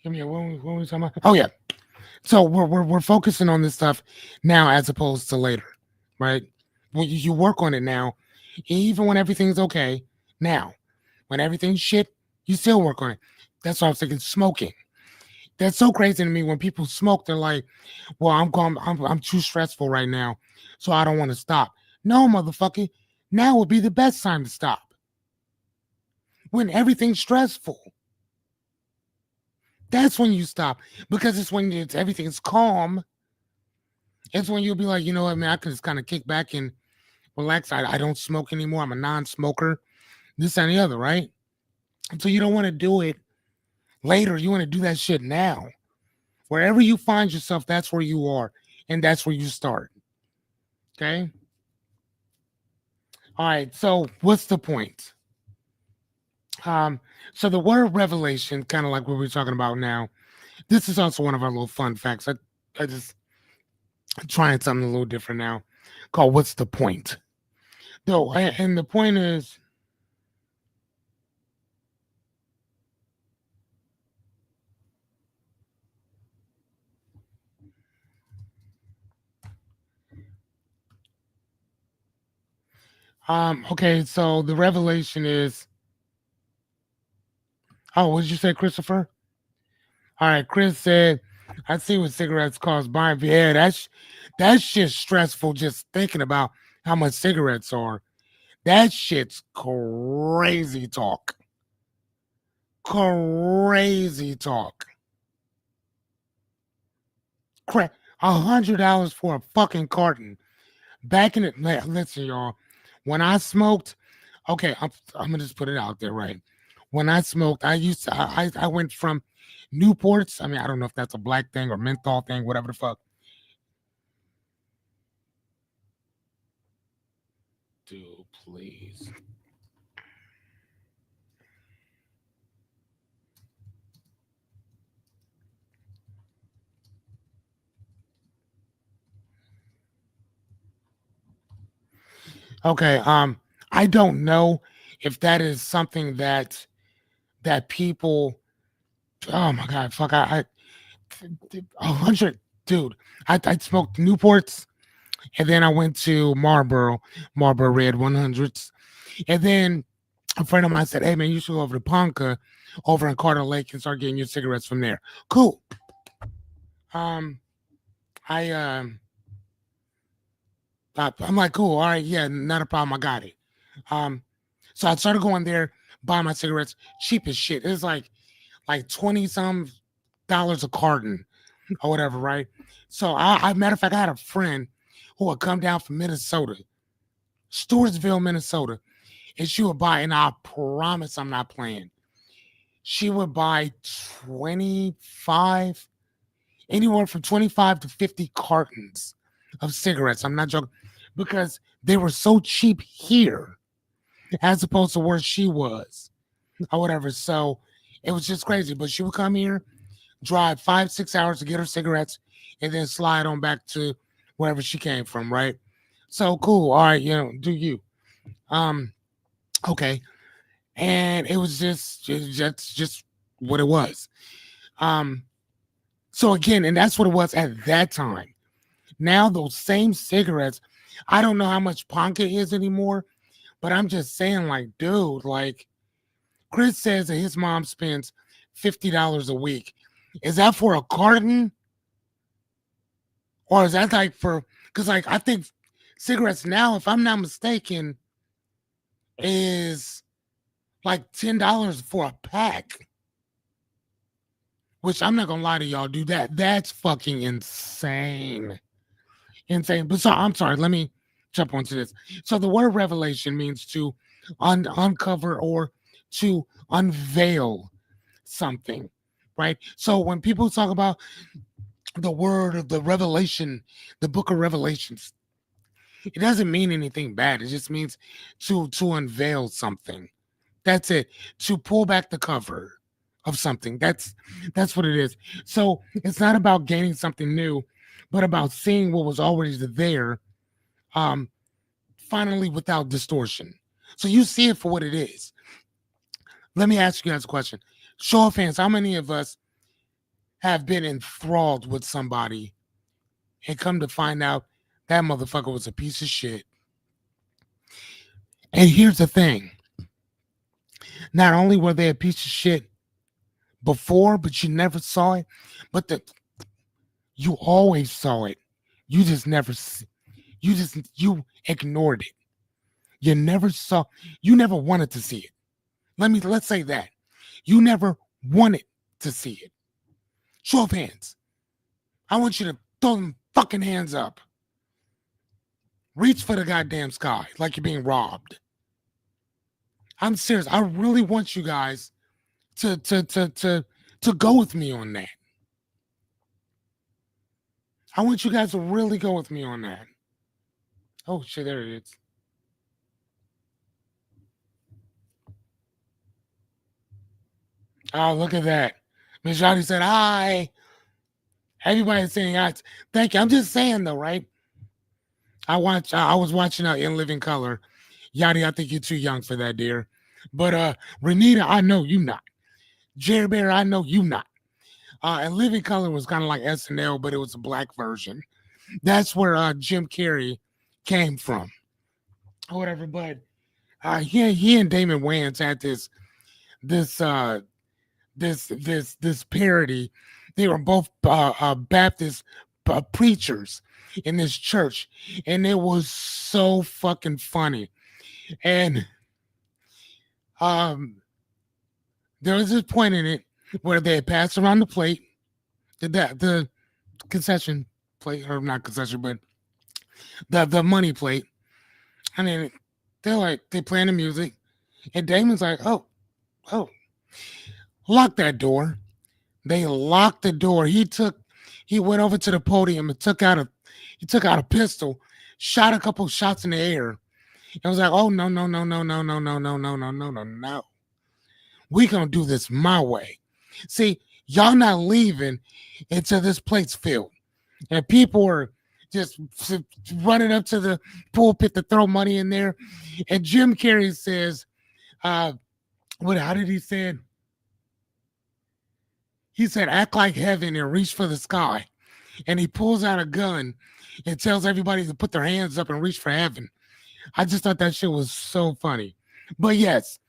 give me a what were we talking about? Oh yeah. So we're focusing on this stuff now as opposed to later, right? When you work on it now, even when everything's okay. Now, when everything's shit, you still work on it. That's why I was thinking smoking. That's so crazy to me when people smoke. They're like, "Well, I'm too stressful right now, so I don't want to stop." No, motherfucker. Now would be the best time to stop. When everything's stressful, that's when you stop because it's when everything's calm. It's when you'll be like, you know what, man, I can just kind of kick back and relax. I don't smoke anymore. I'm a non-smoker. This and the other, right? So you don't want to do it later. You want to do that shit now. Wherever you find yourself, that's where you are, and that's where you start. Okay. All right. So what's the point? So the word revelation, kind of like what we're talking about now, this is also one of our little fun facts. I just trying something a little different now, called "What's the point?" No, and the point is, Okay, so the revelation is, oh, what did you say, Christopher? All right, Chris said, I see what cigarettes cost buying. Yeah, that's just stressful just thinking about how much cigarettes are. That shit's crazy talk. Crazy talk. Crap. $100 for a fucking carton. Back in it, listen, y'all. When I smoked, okay, I'm gonna just put it out there, right? When I smoked, I went from Newports. I mean, I don't know if that's a black thing or menthol thing, whatever the fuck. Do please. Okay, I don't know if that is something that people. Oh my god, fuck! I 100, dude. I smoked Newports, and then I went to Marlboro Red 100s, and then a friend of mine said, "Hey man, you should go over to Ponca, over in Carter Lake, and start getting your cigarettes from there." Cool. Um, I I'm like, cool. All right, yeah, not a problem. I got it. Um, so I started going there, buying my cigarettes, cheap as shit. It was like 20 some dollars a carton or whatever, right? So matter of fact, I had a friend who would come down from Minnesota, Stewartsville, Minnesota, and she would buy, and I promise I'm not playing. She would buy 25, anywhere from 25 to 50 cartons of cigarettes. I'm not joking, because they were so cheap here as opposed to where she was or whatever. So it was just crazy. But she would come here, drive 5, 6 hours to get her cigarettes, and then slide on back to wherever she came from, right? So cool. All right, do you. Um, okay. And it was just what it was. Um, so again, and that's what it was at that time. Now those same cigarettes, I don't know how much Ponca is anymore, but I'm just saying, like, dude, like Chris says that his mom spends $50 a week. Is that for a carton? Or is that like for, because like I think cigarettes now, if I'm not mistaken, is like $10 for a pack. Which I'm not gonna lie to y'all, dude. That's fucking insane. Insane. But so I'm sorry, let me jump onto this. So the word revelation means to uncover or to unveil something, right? So when people talk about the word of the revelation, the book of Revelations, it doesn't mean anything bad. It just means to unveil something. That's it. To pull back the cover of something. That's what it is. So it's not about gaining something new, but about seeing what was already there, um, finally without distortion. So you see it for what it is. Let me ask you guys a question. Show of hands, how many of us have been enthralled with somebody and come to find out that motherfucker was a piece of shit? And here's the thing. Not only were they a piece of shit before, but you never saw it, but you always saw it. You just never you ignored it. You never saw, you never wanted to see it. Let's say that. You never wanted to see it. Show of hands. I want you to throw them fucking hands up. Reach for the goddamn sky like you're being robbed. I'm serious. I really want you guys to go with me on that. I want you guys to really go with me on that. Oh shit, there it is. Oh, look at that. Miss Johnny said hi. Everybody's saying hi. Thank you. I'm just saying though, right? I was watching In Living Color. Yachty, I think you're too young for that, dear. But Renita, I know you not. Jerry Bear, I know you not. And Living Color was kind of like SNL, but it was a black version. That's where Jim Carrey came from. or whatever. But he and Damon Wayans had this this parody. They were both Baptist preachers in this church, and it was so fucking funny. And um, there was this point in it where they passed around the plate, the concession plate, or not concession, but the money plate. And then they playing the music, and Damon's like, oh, lock that door. They locked the door. He went over to the podium and took out a pistol, shot a couple shots in the air, and was like, oh no, no, no, no, no, no, no, no, no, no, no, no, no. We gonna do this my way. See, y'all not leaving until this plate's filled. And people are just running up to the pulpit to throw money in there. And Jim Carrey says, how did he say it? He said, act like heaven and reach for the sky. And he pulls out a gun and tells everybody to put their hands up and reach for heaven. I just thought that shit was so funny. But yes,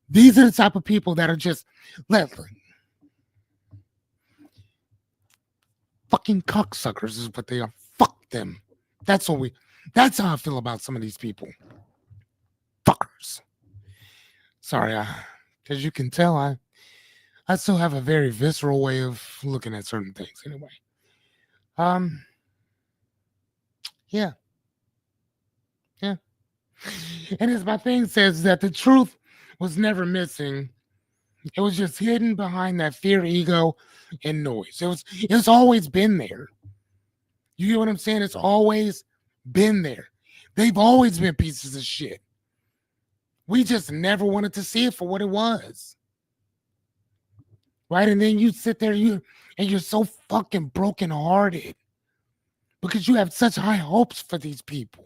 these are the type of people that are just fucking cocksuckers is what they are. Fuck them. That's how I feel about some of these people. Fuckers. Sorry, as you can tell, I still have a very visceral way of looking at certain things anyway. Yeah. And as my thing says that the truth was never missing. It was just hidden behind that fear, ego, and noise. It's always been there. You get what I'm saying? It's always been there. They've always been pieces of shit. We just never wanted to see it for what it was. Right? And then you sit there and you're so fucking brokenhearted because you have such high hopes for these people.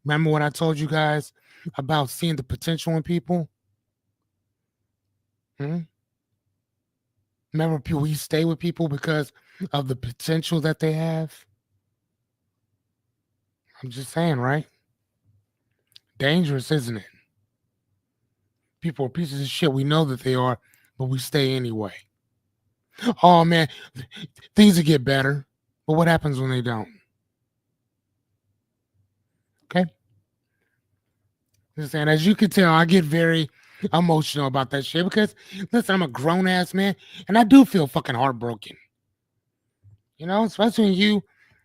Remember when I told you guys about seeing the potential in people? Remember, we stay with people because of the potential that they have? I'm just saying, right? Dangerous, isn't it? People are pieces of shit. We know that they are, but we stay anyway. Oh, man, things will get better. But what happens when they don't? Okay? Just saying, as you can tell, I get very emotional about that shit because, listen, I'm a grown-ass man, and I do feel fucking heartbroken. You know, especially when you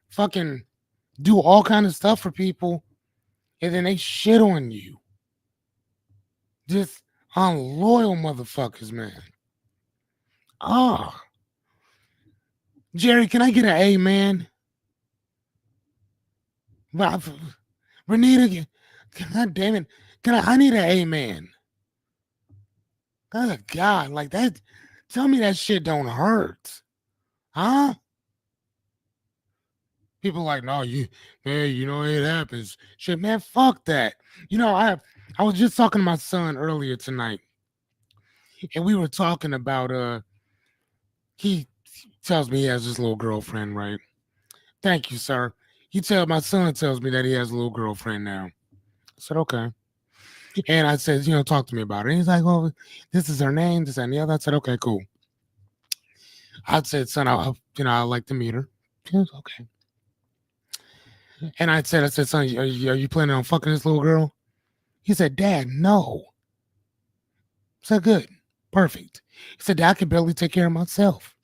fucking do all kind of stuff for people, and then they shit on you. Just unloyal motherfuckers, man. Ah. Jerry, can I get an amen? Renita, God damn it. I need an amen. Oh, God, like that. Tell me that shit don't hurt. Huh? People like, no, man, it happens. Shit, man, fuck that. I was just talking to my son earlier tonight, and we were talking about he tells me he has this little girlfriend, right? Thank you, sir. My son tells me that he has a little girlfriend now. I said, okay. And I said, talk to me about it. And he's like, well, this is her name, this and the other. I said, okay, cool. I said, son, I'd like to meet her. He was okay. And I said, son, are you planning on fucking this little girl? He said, Dad, no. I said, good. Perfect. He said, Dad, I can barely take care of myself.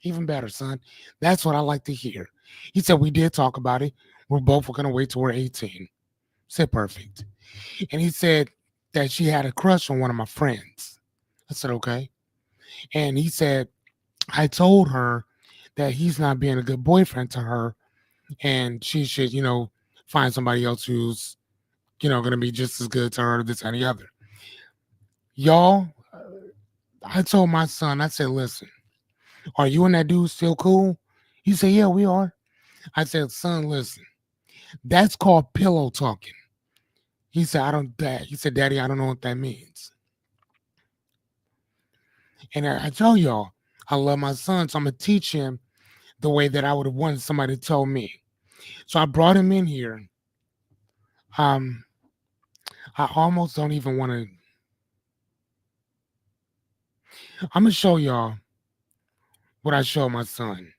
Even better, son. That's what I like to hear. He said, we did talk about it. We're both going to wait till we're 18. I said, perfect. And he said that she had a crush on one of my friends. I said, okay. And he said, I told her that he's not being a good boyfriend to her and she should, find somebody else who's, going to be just as good to her, this and the other. Y'all, I told my son, I said, listen, are you and that dude still cool? He said, yeah, we are. I said, son, listen, that's called pillow talking. He said, He said, Daddy, I don't know what that means. And I tell y'all, I love my son, so I'm going to teach him the way that I would have wanted somebody to tell me. So I brought him in here Um, I almost don't even want to. I'm gonna show y'all what I showed my son.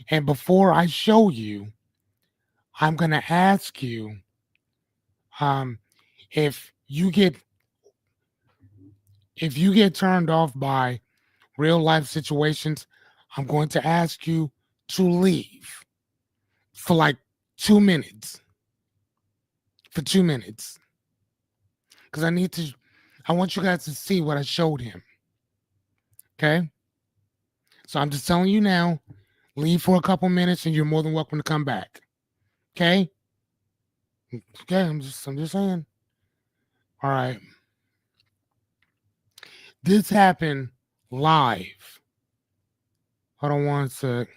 And before I show you, I'm gonna ask you, um, if you get if you get turned off by real life situations, I'm going to ask you to leave for like 2 minutes. For 2 minutes, because I want you guys to see what I showed him. Okay, so I'm just telling you now. Leave for a couple minutes, and you're more than welcome to come back. Okay, okay. I'm just saying. All right. This happened live. Hold on one sec.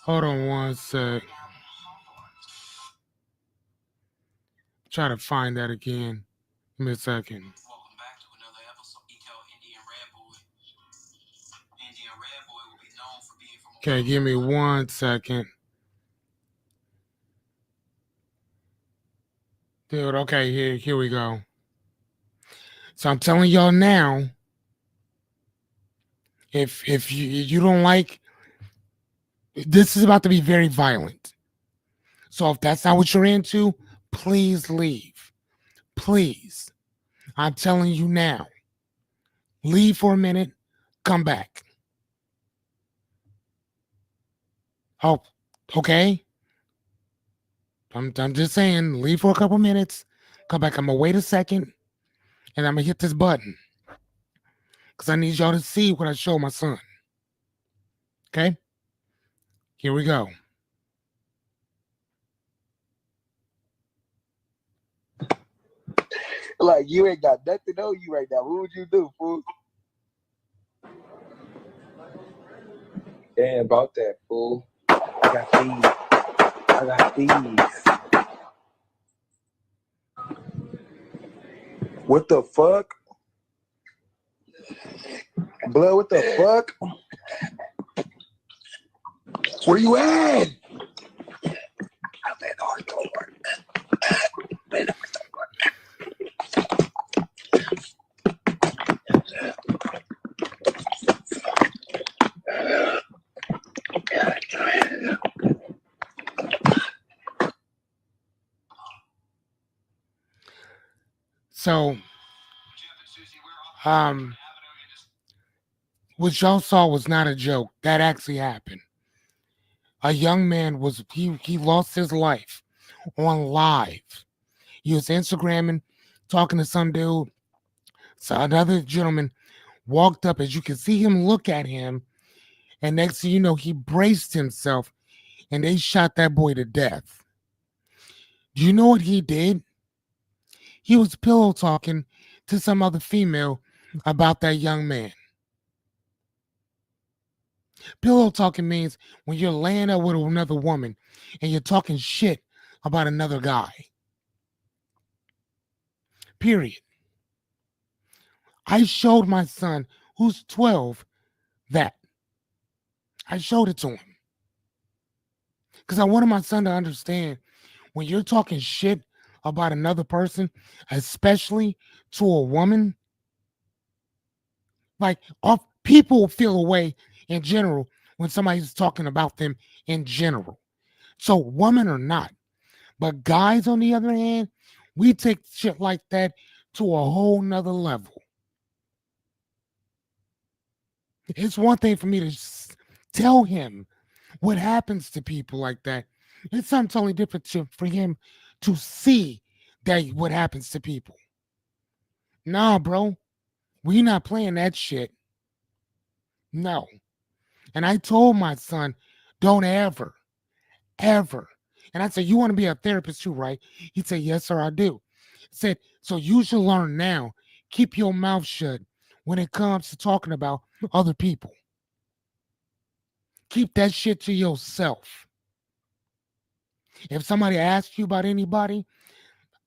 Hold on one sec. Try to find that again. Give me a second. Welcome back to another episode. Indian Red Boy. Indian Red Boy will be known for being from. Okay, give me 1 second. Dude, okay, here we go. So I'm telling y'all now, if you don't like, this is about to be very violent. So if that's not what you're into, please leave. Please. I'm telling you now. Leave for a minute, come back. Oh, okay. I'm just saying, leave for a couple minutes, come back. I'm gonna wait a second, and I'm gonna hit this button because I need y'all to see what I showed my son. Okay, here we go. Like you ain't got nothing on you right now. What would you do, fool? Damn about that, fool. I got these. I got these. What the fuck? Blood, what the fuck? Where you at? I'm at our door. So, what y'all saw was not a joke. That actually happened. A young man he lost his life on live. He was Instagramming, talking to some dude. So another gentleman walked up, as you can see him look at him, and next thing you know, he braced himself, and they shot that boy to death. Do you know what he did? He was pillow talking to some other female about that young man. Pillow talking means when you're laying up with another woman and you're talking shit about another guy. Period. I showed my son, who's 12, that. I showed it to him. Because I wanted my son to understand when you're talking shit about another person, especially to a woman, like people feel away in general when somebody's talking about them in general. So, woman or not. But guys, on the other hand, we take shit like that to a whole nother level. It's one thing for me to tell him what happens to people like that. It's something totally different for him to see that what happens to people. Nah, bro, we not playing that shit. No. And I told my son, don't ever. And I said, you want to be a therapist too, right? He said, yes, sir, I do. I said, so you should learn now. Keep your mouth shut when it comes to talking about other people. Keep that shit to yourself. If somebody asks you about anybody,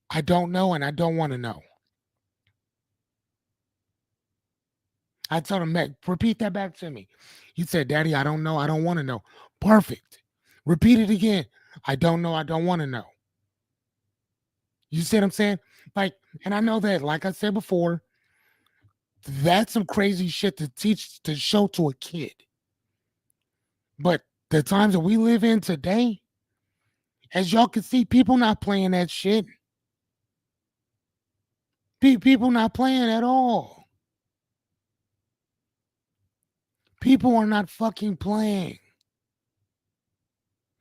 I don't know and I don't want to know. I told him, Matt, repeat that back to me. He said, Daddy, I don't know. I don't want to know. Perfect. Repeat it again. I don't know. I don't want to know. You see what I'm saying? Like, and I know that, like I said before, that's some crazy shit to teach, to show to a kid. But the times that we live in today, as y'all can see, people not playing that shit. People not playing at all. People are not fucking playing.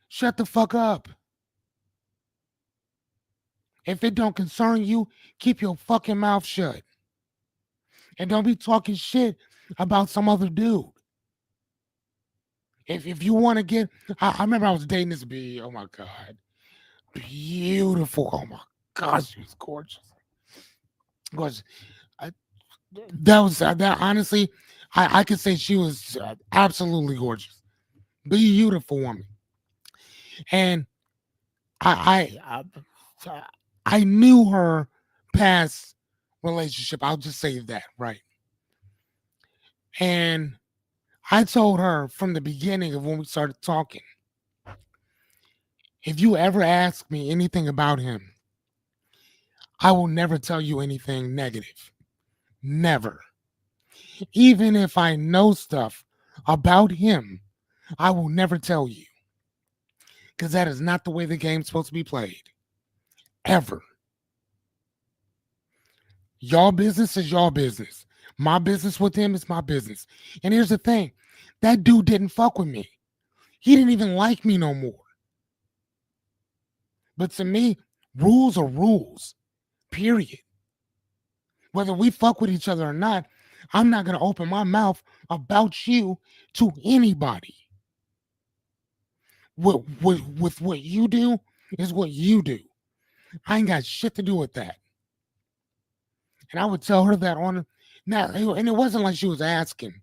Shut the fuck up. If it don't concern you, keep your fucking mouth shut. And don't be talking shit about some other dude. If you want to get, I remember I was dating this bee. Oh my God. Beautiful. Oh my God, she was gorgeous. Gorgeous. I, that was, that honestly, I could say she was absolutely gorgeous. Beautiful woman. And I, I, I knew her past relationship. I'll just say that, right? And I told her from the beginning of when we started talking, if you ever ask me anything about him, I will never tell you anything negative. Never. Even if I know stuff about him, I will never tell you. Because that is not the way the game's supposed to be played. Ever. Y'all business is y'all business. My business with him is my business. And here's the thing. That dude didn't fuck with me. He didn't even like me no more. But to me, rules are rules. Period. Whether we fuck with each other or not, I'm not going to open my mouth about you to anybody. With what you do is what you do. I ain't got shit to do with that. And I would tell her that on now, and it wasn't like she was asking.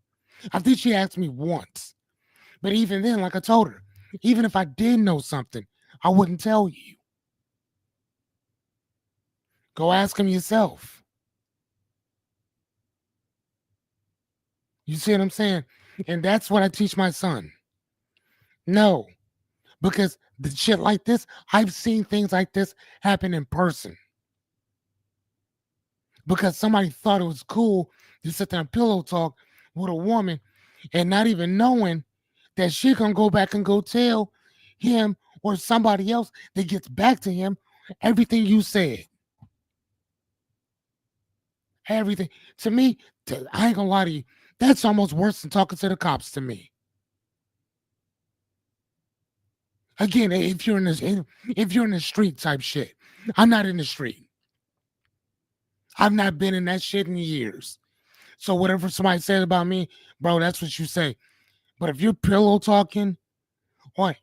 I think she asked me once. But even then, like I told her, even if I did know something, I wouldn't tell you. Go ask him yourself. You see what I'm saying? And that's what I teach my son. No, because the shit like this, I've seen things like this happen in person. Because somebody thought it was cool to sit there and pillow talk with a woman and not even knowing that she gonna go back and go tell him or somebody else that gets back to him everything you said. Everything. To me, I ain't gonna lie to you, that's almost worse than talking to the cops to me. Again, if you're in the street type shit. I'm not in the street. I've not been in that shit in years. So whatever somebody says about me, bro, that's what you say. But if you're pillow talking, what?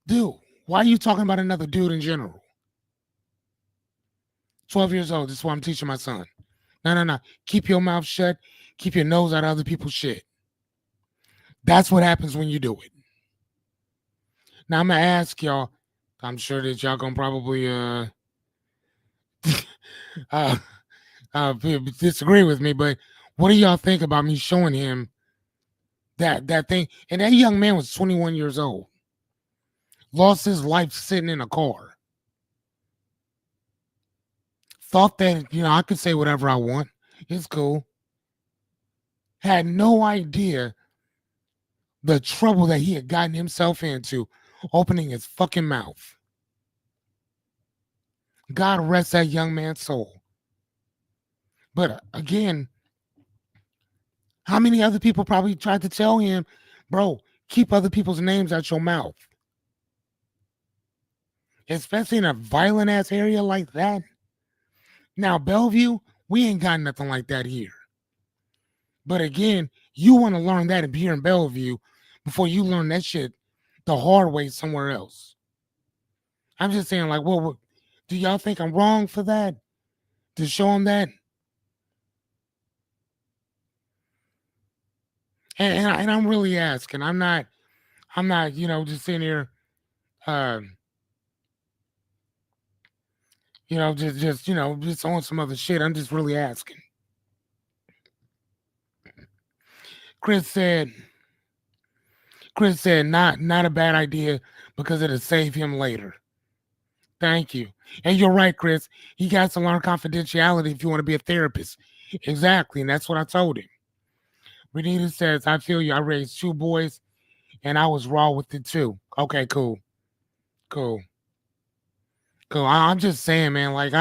Dude, why are you talking about another dude in general? 12 years old, this is what I'm teaching my son. No. Keep your mouth shut. Keep your nose out of other people's shit. That's what happens when you do it. Now I'm gonna ask y'all. I'm sure that y'all gonna probably uh, disagree with me, but what do y'all think about me showing him that thing? And that young man was 21 years old, lost his life sitting in a car. Thought that I could say whatever I want. It's cool. Had no idea the trouble that he had gotten himself into, opening his fucking mouth. God rest that young man's soul. But again, how many other people probably tried to tell him, bro, keep other people's names out your mouth? Especially in a violent ass area like that. Now, Bellevue, we ain't got nothing like that here. But again, you want to learn that here in Bellevue before you learn that shit the hard way somewhere else. I'm just saying, like, well, do y'all think I'm wrong for that? To show them that? And I'm really asking. I'm not, just sitting here, um, just on some other shit. I'm just really asking. Chris said, not a bad idea because it'll save him later. Thank you. And you're right, Chris. He got to learn confidentiality if you want to be a therapist. Exactly. And that's what I told him. Renita says, I feel you. I raised two boys and I was raw with it too. Okay, cool. Cool. Cool. I'm just saying, man, like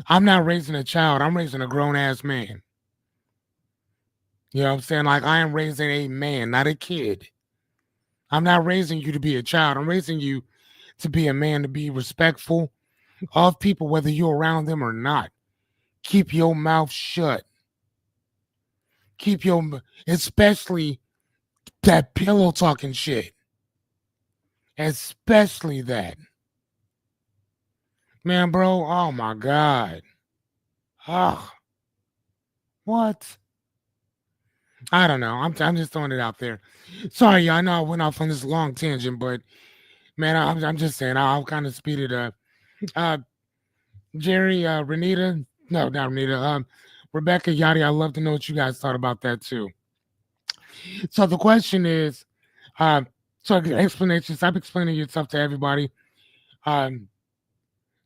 I'm not raising a child. I'm raising a grown ass man. You know what I'm saying? Like I am raising a man, not a kid. I'm not raising you to be a child. I'm raising you to be a man, to be respectful of people, whether you're around them or not. Keep your mouth shut. Keep your, especially that pillow talking shit. Especially that. Man, bro, oh my God. Oh, what? I don't know. I'm just throwing it out there. Sorry, y'all. I know I went off on this long tangent, but man, I'm just saying I'll kind of speed it up. Uh, Jerry, Renita, no, not Renita. Rebecca, Yadi, I'd love to know what you guys thought about that too. So the question is, um, so explanation. Stop explaining yourself to everybody. Um,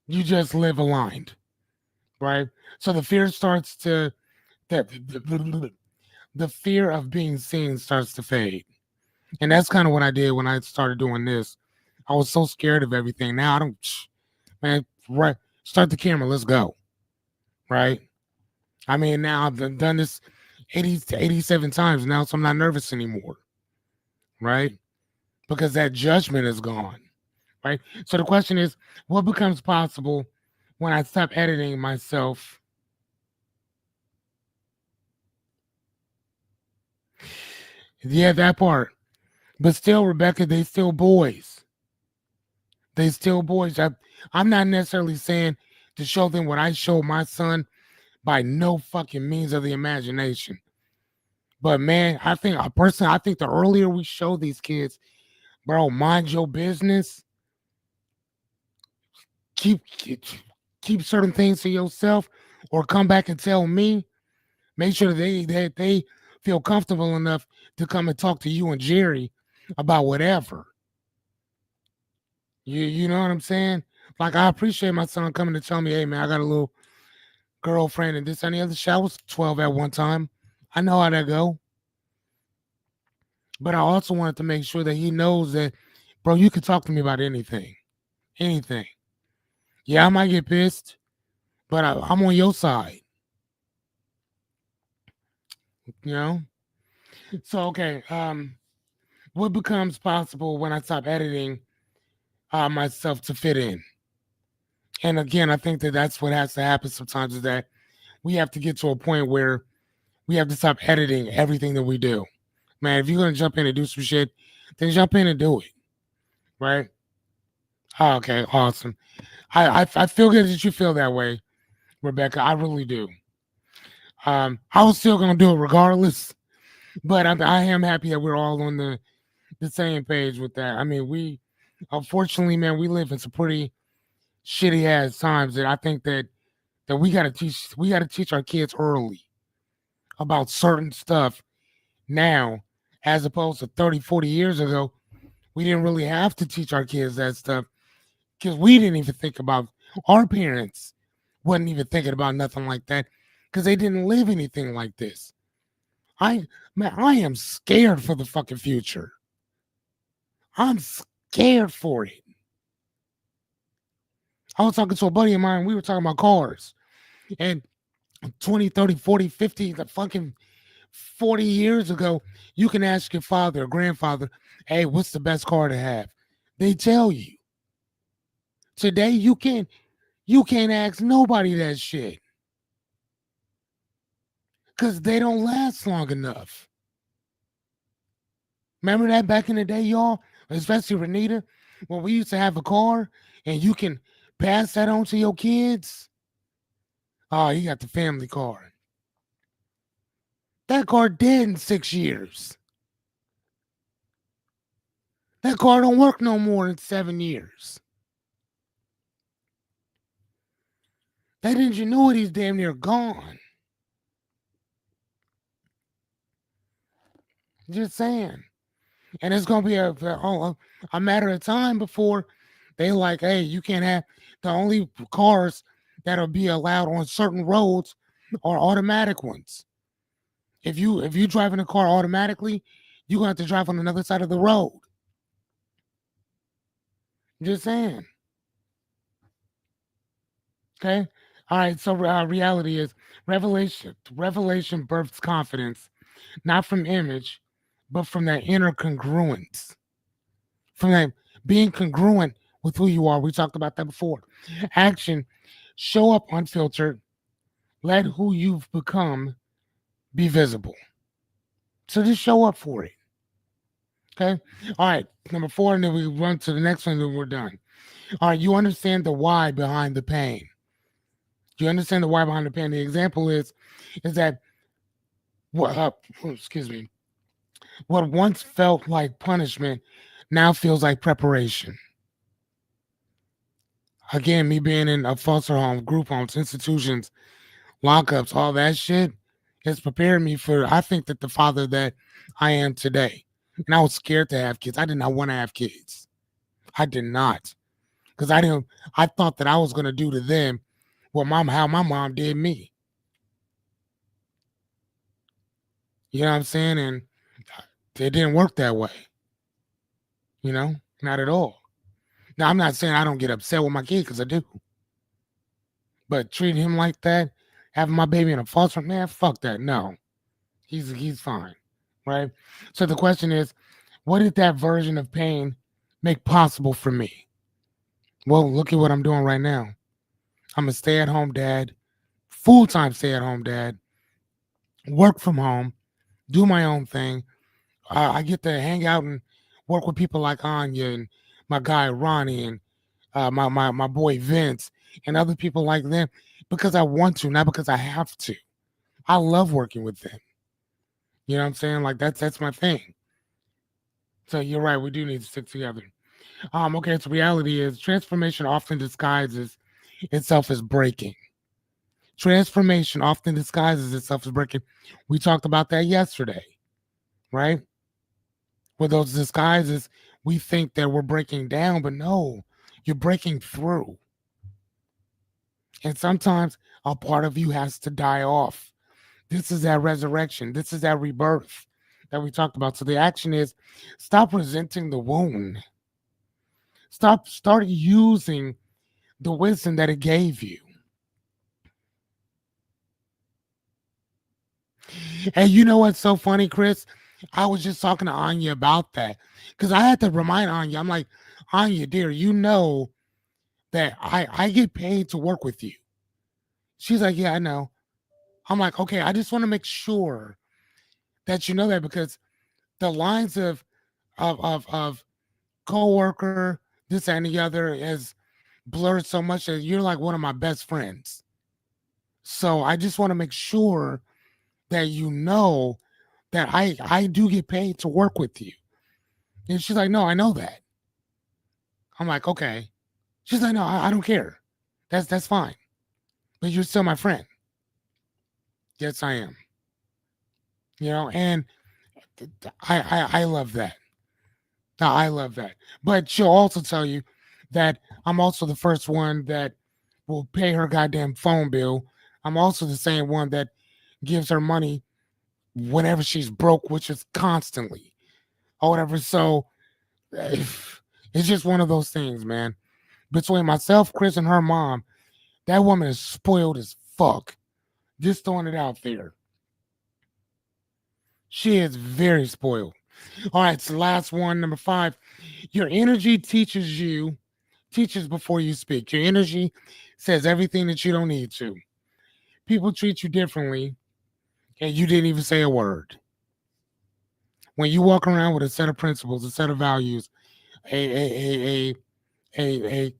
you just live aligned, right? So the fear starts to the fear of being seen starts to fade. And that's kind of what I did when I started doing this. I was so scared of everything. Now I don't, man, right. Start the camera. Let's go. Right. I mean, now I've done this 80 to 87 times now, so I'm not nervous anymore. Right. Because that judgment is gone. Right. So the question is, what becomes possible when I stop editing myself? Yeah, that part. But still, Rebecca, they still boys. They still boys. I'm not necessarily saying to show them what I showed my son by no fucking means of the imagination. But man, I think the earlier we show these kids, bro, mind your business, keep keep certain things to yourself, or come back and tell me. Make sure they feel comfortable enough to come and talk to you and Jerry about whatever. You know what I'm saying? Like I appreciate my son coming to tell me, hey man, I got a little girlfriend and this and the other shit. I was 12 at one time. I know how that go. But I also wanted to make sure that he knows that, bro, you can talk to me about anything. Anything. Yeah, I might get pissed, but I'm on your side. You know? So okay, what becomes possible when I stop editing myself to fit in? And again, I think that that's what has to happen sometimes is that we have to get to a point where we have to stop editing everything that we do. Man, if you're gonna jump in and do some shit, then jump in and do it. Right? Oh, okay, awesome. I feel good that you feel that way, Rebecca. I really do. I was still gonna do it regardless, but I am happy that we're all on the same page with that. I mean, we unfortunately, man, we live in some pretty shitty ass times that I think that we gotta teach our kids early about certain stuff now, as opposed to 30, 40 years ago. We didn't really have to teach our kids that stuff because we didn't even think about our parents wasn't even thinking about nothing like that because they didn't live anything like this. I am scared for the fucking future. I'm scared for it. I was talking to a buddy of mine. We were talking about cars. And 20, 30, 40, 50, the fucking 40 years ago, you can ask your father or grandfather, hey, what's the best car to have? They tell you. Today you can't ask nobody that shit. Because they don't last long enough. Remember that back in the day, y'all? Especially Renita, when we used to have a car and you can pass that on to your kids. Oh, you got the family car. That car dead in 6 years. That car don't work no more in 7 years. That ingenuity's damn near gone. Just saying. And it's gonna be a matter of time before they like, hey, you can't have the only cars that'll be allowed on certain roads are automatic ones. If you driving a car automatically, you're gonna have to drive on another side of the road. Just saying. Okay. All right. So reality is revelation births confidence, not from image, but from that inner congruence, from that being congruent with who you are. We talked about that before. Action, show up unfiltered. Let who you've become be visible. So just show up for it. Okay. All right. Number 4, and then we run to the next one, and we're done. All right. You understand the why behind the pain. You understand the why behind the pain. The example is that what? Excuse me. What once felt like punishment now feels like preparation. Again, me being in a foster home, group homes, institutions, lockups, all that shit has prepared me for, I think, that the father that I am today. And I was scared to have kids. I did not want to have kids. I did not. Because I thought that I was gonna do to them how my mom did me. You know what I'm saying? And it didn't work that way. Not at all. Now I'm not saying I don't get upset with my kid because I do. But treating him like that, having my baby in a foster, man, fuck that. No. He's fine. Right? So the question is, what did that version of pain make possible for me? Well, look at what I'm doing right now. I'm a stay-at-home dad, full-time stay-at-home dad, work from home, do my own thing. I get to hang out and work with people like Anya and my guy Ronnie and my boy Vince and other people like them because I want to, not because I have to. I love working with them. You know what I'm saying? Like that's my thing. So you're right. We do need to stick together. Okay. So reality is transformation often disguises itself as breaking. Transformation often disguises itself as breaking. We talked about that yesterday, right? With those disguises, we think that we're breaking down, but no, you're breaking through. And sometimes a part of you has to die off. This is that resurrection. This is that rebirth that we talked about. So the action is stop resenting the wound. Start using the wisdom that it gave you. And you know what's so funny, Chris? I was just talking to Anya about that because I had to remind Anya. I'm like, Anya, dear, you know that I get paid to work with you. She's like, yeah, I know. I'm like, okay, I just want to make sure that you know that because the lines of coworker, this and the other is blurred so much that you're like one of my best friends. So I just want to make sure that you know that I do get paid to work with you. And she's like, no, I know that. I'm like, okay. She's like, no, I don't care. That's fine. But you're still my friend. Yes, I am. And I love that. No, I love that. But she'll also tell you that I'm also the first one that will pay her goddamn phone bill. I'm also the same one that gives her money whenever she's broke, which is constantly or whatever. So it's just one of those things, man. Between myself, Chris, and her mom, that woman is spoiled as fuck. Just throwing it out there. She is very spoiled. All right, so last one, number 5. Your energy teaches before you speak. Your energy says everything that you don't need to. People treat you differently, and you didn't even say a word. When you walk around with a set of principles, a set of values, a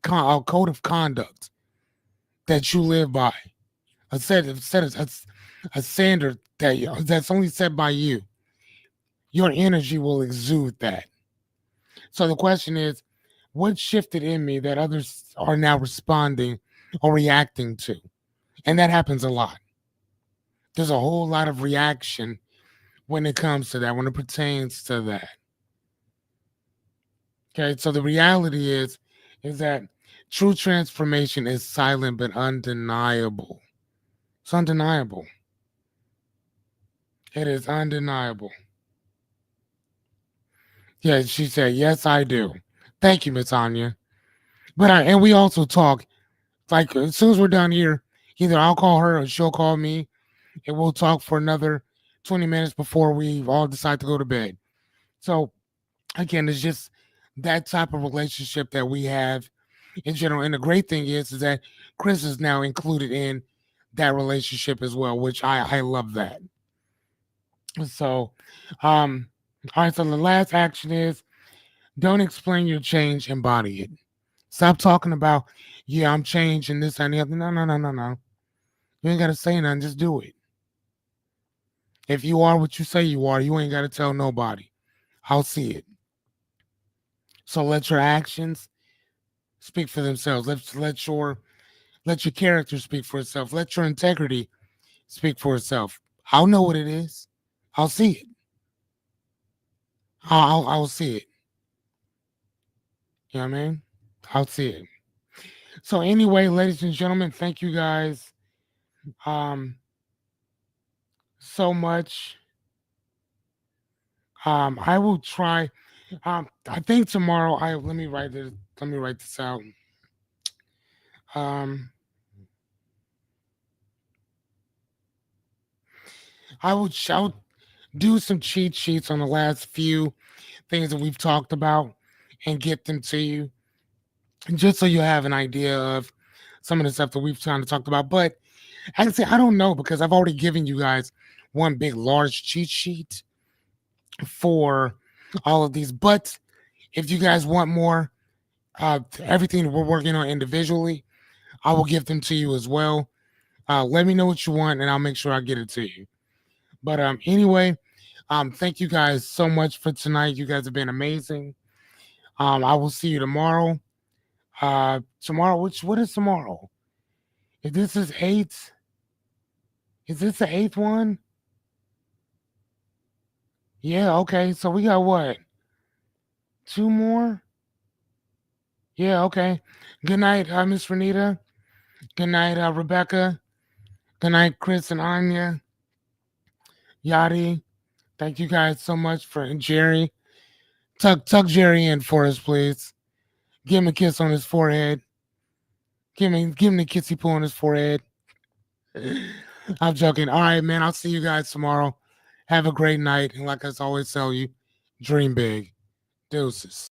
code of conduct that you live by, a standard that's only set by you, your energy will exude that. So the question is, what shifted in me that others are now responding or reacting to? And that happens a lot. There's a whole lot of reaction when it comes to that, when it pertains to that. Okay, so the reality is that true transformation is silent but undeniable. It's undeniable. It is undeniable. Yeah, she said, yes, I do. Thank you, Miss Anya. And we also talk, like, as soon as we're done here, either I'll call her or she'll call me, and we'll talk for another 20 minutes before we all decide to go to bed. So, again, it's just that type of relationship that we have in general. And the great thing is that Chris is now included in that relationship as well, which I love that. So, all right, so the last action is don't explain your change, embody it. Stop talking about, yeah, I'm changed and this and the other. No, no, no, no, no. You ain't got to say nothing. Just do it. If you are what you say you are, you ain't got to tell nobody. I'll see it. So let your actions speak for themselves. Let your character speak for itself. Let your integrity speak for itself. I'll know what it is. I'll see it. I'll see it. You know what I mean? I'll see it. So anyway, ladies and gentlemen, thank you guys um so much. I will try. I think tomorrow. I let me write this. Let me write this out. Um, I'll do some cheat sheets on the last few things that we've talked about and get them to you, just so you have an idea of some of the stuff that we've kind of talked about. But actually, I don't know because I've already given you guys one big large cheat sheet for all of these. But if you guys want more, everything that we're working on individually, I will give them to you as well. Let me know what you want, and I'll make sure I get it to you. But anyway, thank you guys so much for tonight. You guys have been amazing. I will see you tomorrow. Tomorrow, what is tomorrow? If this is eight, is this the eighth one? Yeah, okay. So we got what? Two more? Yeah, okay. Good night, Miss Renita. Good night, Rebecca. Good night, Chris and Anya. Yadi. Thank you guys so much for Jerry. Tuck Jerry in for us, please. Give him a kiss on his forehead. Give him the kissy poo on his forehead. I'm joking. All right, man. I'll see you guys tomorrow. Have a great night. And like I always tell you, dream big. Deuces.